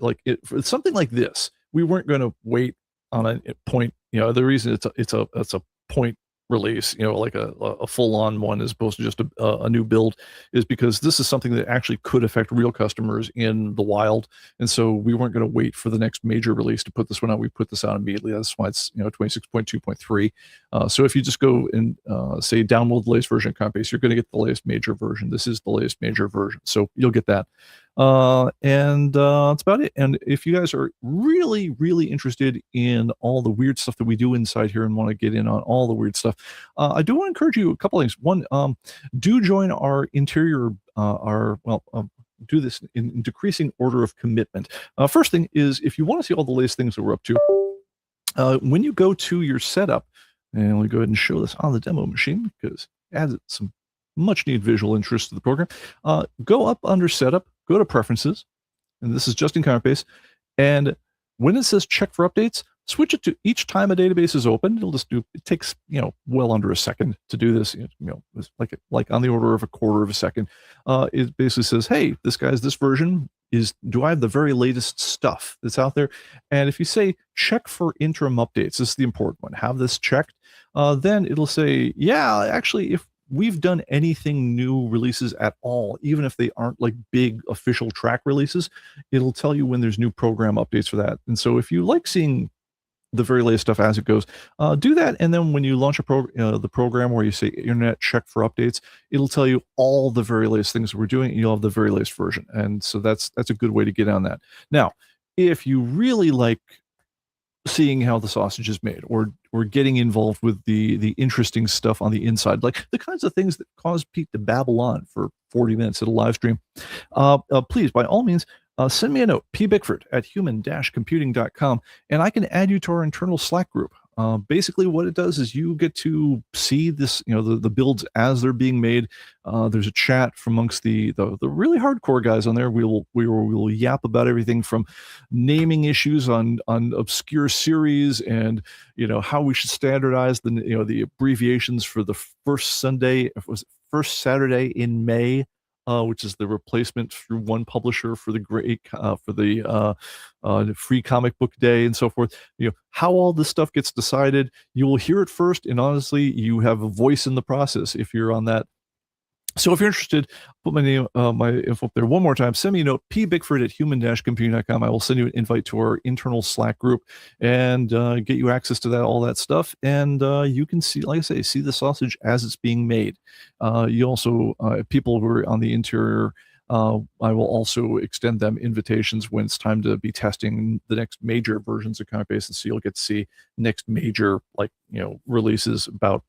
for something like this, we weren't going to wait on a point. The reason it's a point release, like a full-on one as opposed to just a new build, is because this is something that actually could affect real customers in the wild, and so we weren't going to wait for the next major release to put this one out. We put this out immediately. That's why it's 26.2.3. So if you just go and say download the latest version of ComicBase, you're going to get the latest major version. This is the latest major version, so you'll get that. That's about it. And if you guys are really, really interested in all the weird stuff that we do inside here and want to get in on all the weird stuff, I do want to encourage you a couple things. One, do join our interior, do this in decreasing order of commitment. First thing is, if you want to see all the latest things that we're up to, when you go to your setup, and we'll go ahead and show this on the demo machine because it adds some much needed visual interest to the program. Go up under setup, go to preferences, and this is just in ComicBase. And when it says check for updates, switch it to each time a database is open. It takes well under a second to do this. It's like on the order of a quarter of a second. It basically says, hey, this version do I have the very latest stuff that's out there? And if you say check for interim updates, this is the important one, have this checked, then it'll say, yeah, actually, if we've done anything new releases at all, even if they aren't like big official track releases, it'll tell you when there's new program updates for that. And so if you like seeing the very latest stuff as it goes, do that. And then when you launch the program where you say internet check for updates, it'll tell you all the very latest things that we're doing, and you'll have the very latest version. And so that's a good way to get on that. Now, if you really like seeing how the sausage is made, or getting involved with the interesting stuff on the inside, like the kinds of things that cause Pete to babble on for 40 minutes at a live stream, please, by all means, send me a note, pbickford@human-computing.com, and I can add you to our internal Slack group. Basically what it does is you get to see this, the builds as they're being made. There's a chat from amongst the really hardcore guys on there. We will yap about everything from naming issues on obscure series, and how we should standardize the abbreviations for the first Saturday in May, which is the replacement through one publisher for the free comic book day and so forth. How all this stuff gets decided, you will hear it first, and honestly, you have a voice in the process if you're on that. So if you're interested, put my name, my info up there one more time. Send me a note, pbickford@human-computing.com. I will send you an invite to our internal Slack group and get you access to all that stuff. And you can see, like I say, see the sausage as it's being made. You also, people who are on the interior, I will also extend them invitations when it's time to be testing the next major versions of ComicBase, and so you'll get to see next major releases about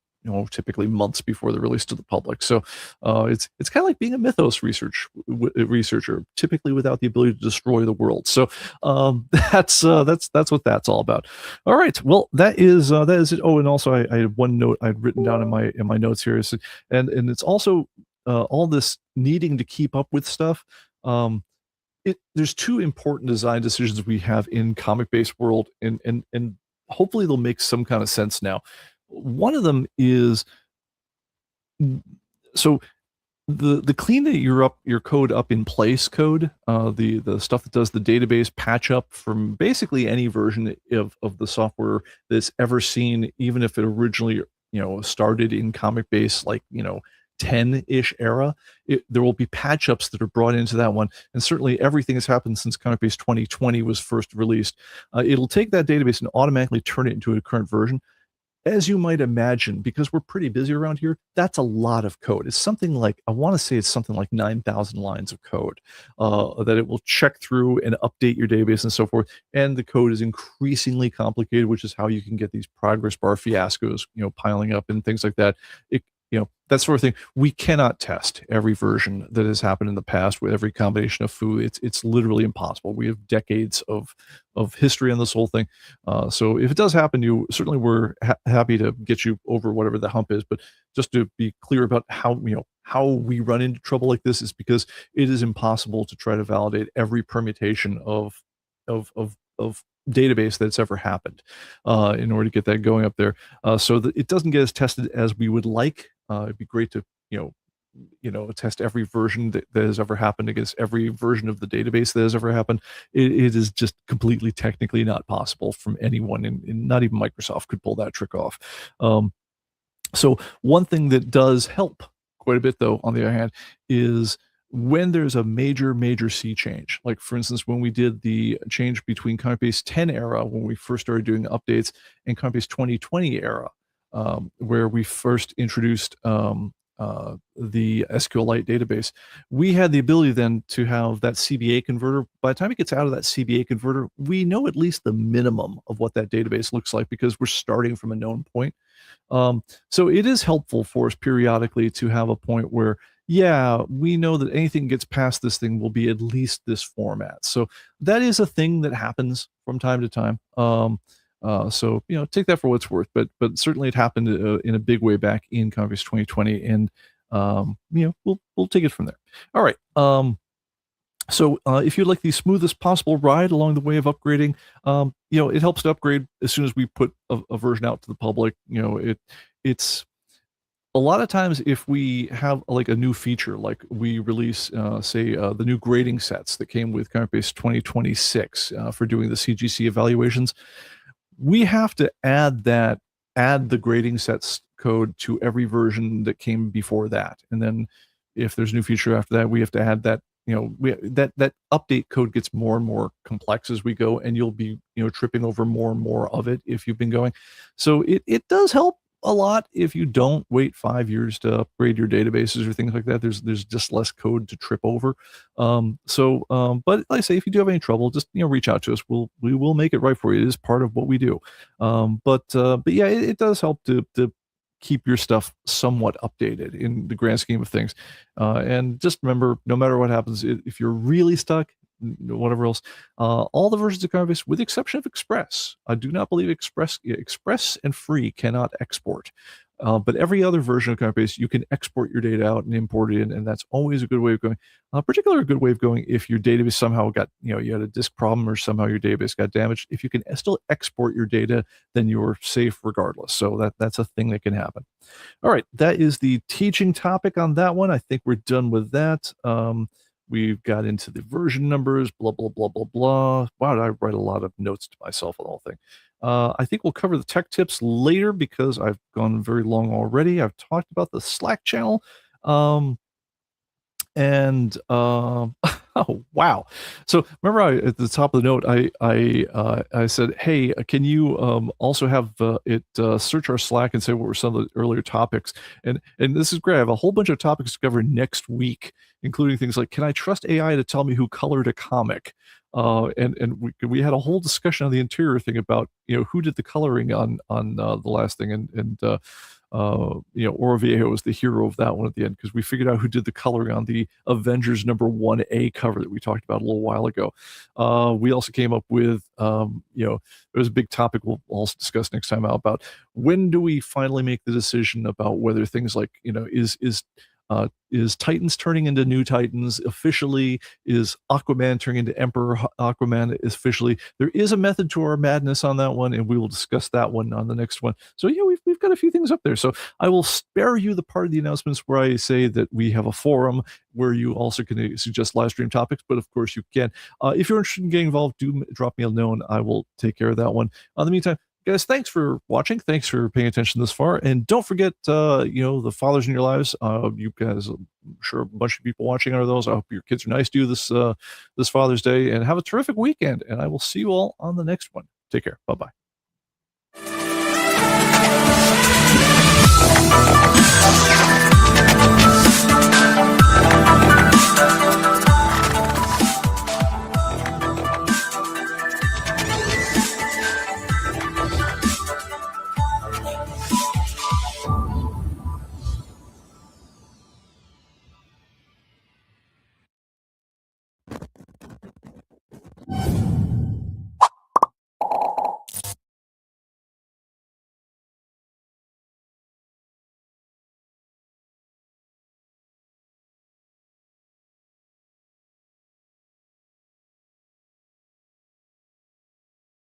typically months before they're released to the public. So it's kind of like being a mythos researcher, typically without the ability to destroy the world. So that's what that's all about. All right, well that is it. Oh, and also I had one note I'd written down in my notes here, and it's also all this needing to keep up with stuff. There's two important design decisions we have in comic-based world, and hopefully they'll make some kind of sense now. One of them is, so the clean your code up in place code, the stuff that does the database patch up from basically any version of the software that's ever seen, even if it originally started in ComicBase, like 10-ish era, there will be patch ups that are brought into that one. And certainly everything has happened since ComicBase 2020 was first released. It'll take that database and automatically turn it into a current version. As you might imagine, because we're pretty busy around here, that's a lot of code. It's something like, I want to say it's something like 9,000 lines of code that it will check through and update your database and so forth. And the code is increasingly complicated, which is how you can get these progress bar fiascos, piling up and things like that. That sort of thing. We cannot test every version that has happened in the past with every combination of foo. It's literally impossible. We have decades of history on this whole thing. So if it does happen, certainly we're happy to get you over whatever the hump is. But just to be clear about how we run into trouble like this is because it is impossible to try to validate every permutation of database that's ever happened in order to get that going up there, so that it doesn't get as tested as we would like. It'd be great to test every version that has ever happened against every version of the database that has ever happened. It is just completely technically not possible from anyone, and not even Microsoft could pull that trick off. So one thing that does help quite a bit, though, on the other hand, is when there's a major sea change. Like, for instance, when we did the change between ComicBase 10 era, when we first started doing updates, and ComicBase 2020 era, where we first introduced the SQLite database, we had the ability then to have that CBA converter. By the time it gets out of that CBA converter, we know at least the minimum of what that database looks like because we're starting from a known point. So it is helpful for us periodically to have a point where, yeah, we know that anything gets past this thing will be at least this format. So that is a thing that happens from time to time. So take that for what it's worth, but certainly it happened in a big way back in ComicBase 2020, and we'll take it from there. All right. So if you'd like the smoothest possible ride along the way of upgrading, it helps to upgrade as soon as we put a version out to the public. It's a lot of times if we have like a new feature, like we release, say, the new grading sets that came with ComicBase 2026 for doing the CGC evaluations, we have to add the grading sets code to every version that came before that. And then if there's a new feature after that, we have to add that. That update code gets more and more complex as we go, and you'll be tripping over more and more of it if you've been going. So it does help a lot if you don't wait 5 years to upgrade your databases or things like that. There's just less code to trip over. But like I say, if you do have any trouble, just reach out to us. We will make it right for you. It is part of what we do. But yeah, it does help to keep your stuff somewhat updated in the grand scheme of things. And just remember, no matter what happens, if you're really stuck, whatever else, all the versions of ComicBase, with the exception of Express, I do not believe Express and Free cannot export. But every other version of ComicBase, you can export your data out and import it in, and that's always a good way of going. Particularly a good way of going if your database somehow got, you had a disk problem or somehow your database got damaged. If you can still export your data, then you're safe regardless. So that's a thing that can happen. All right, that is the teaching topic on that one. I think we're done with that. We've got into the version numbers, blah, blah, blah, blah, blah. Wow, I write a lot of notes to myself on the whole thing. I think we'll cover the tech tips later because I've gone very long already. I've talked about the Slack channel. Oh wow! So remember, at the top of the note, I said, hey, can you also have it search our Slack and say what were some of the earlier topics? And this is great. I have a whole bunch of topics to cover next week, including things like, can I trust AI to tell me who colored a comic? And we had a whole discussion on the interior thing about who did the coloring on the last thing, and Oro Viejo was the hero of that one at the end because we figured out who did the coloring on the Avengers #1A cover that we talked about a little while ago. We also came up with, there was a big topic we'll also discuss next time out about when do we finally make the decision about whether things like, is Titans turning into New Titans officially? Is Aquaman turning into Emperor Aquaman officially? There is a method to our madness on that one, and we will discuss that one on the next one. So yeah, we've got a few things up there. So I will spare you the part of the announcements where I say that we have a forum where you also can suggest live stream topics, but of course you can. If you're interested in getting involved, do drop me a note. I will take care of that one. In the meantime, guys, thanks for watching. Thanks for paying attention this far. And don't forget, the fathers in your lives. You guys, I'm sure a bunch of people watching are those. I hope your kids are nice to you this Father's Day, and have a terrific weekend. And I will see you all on the next one. Take care. Bye-bye.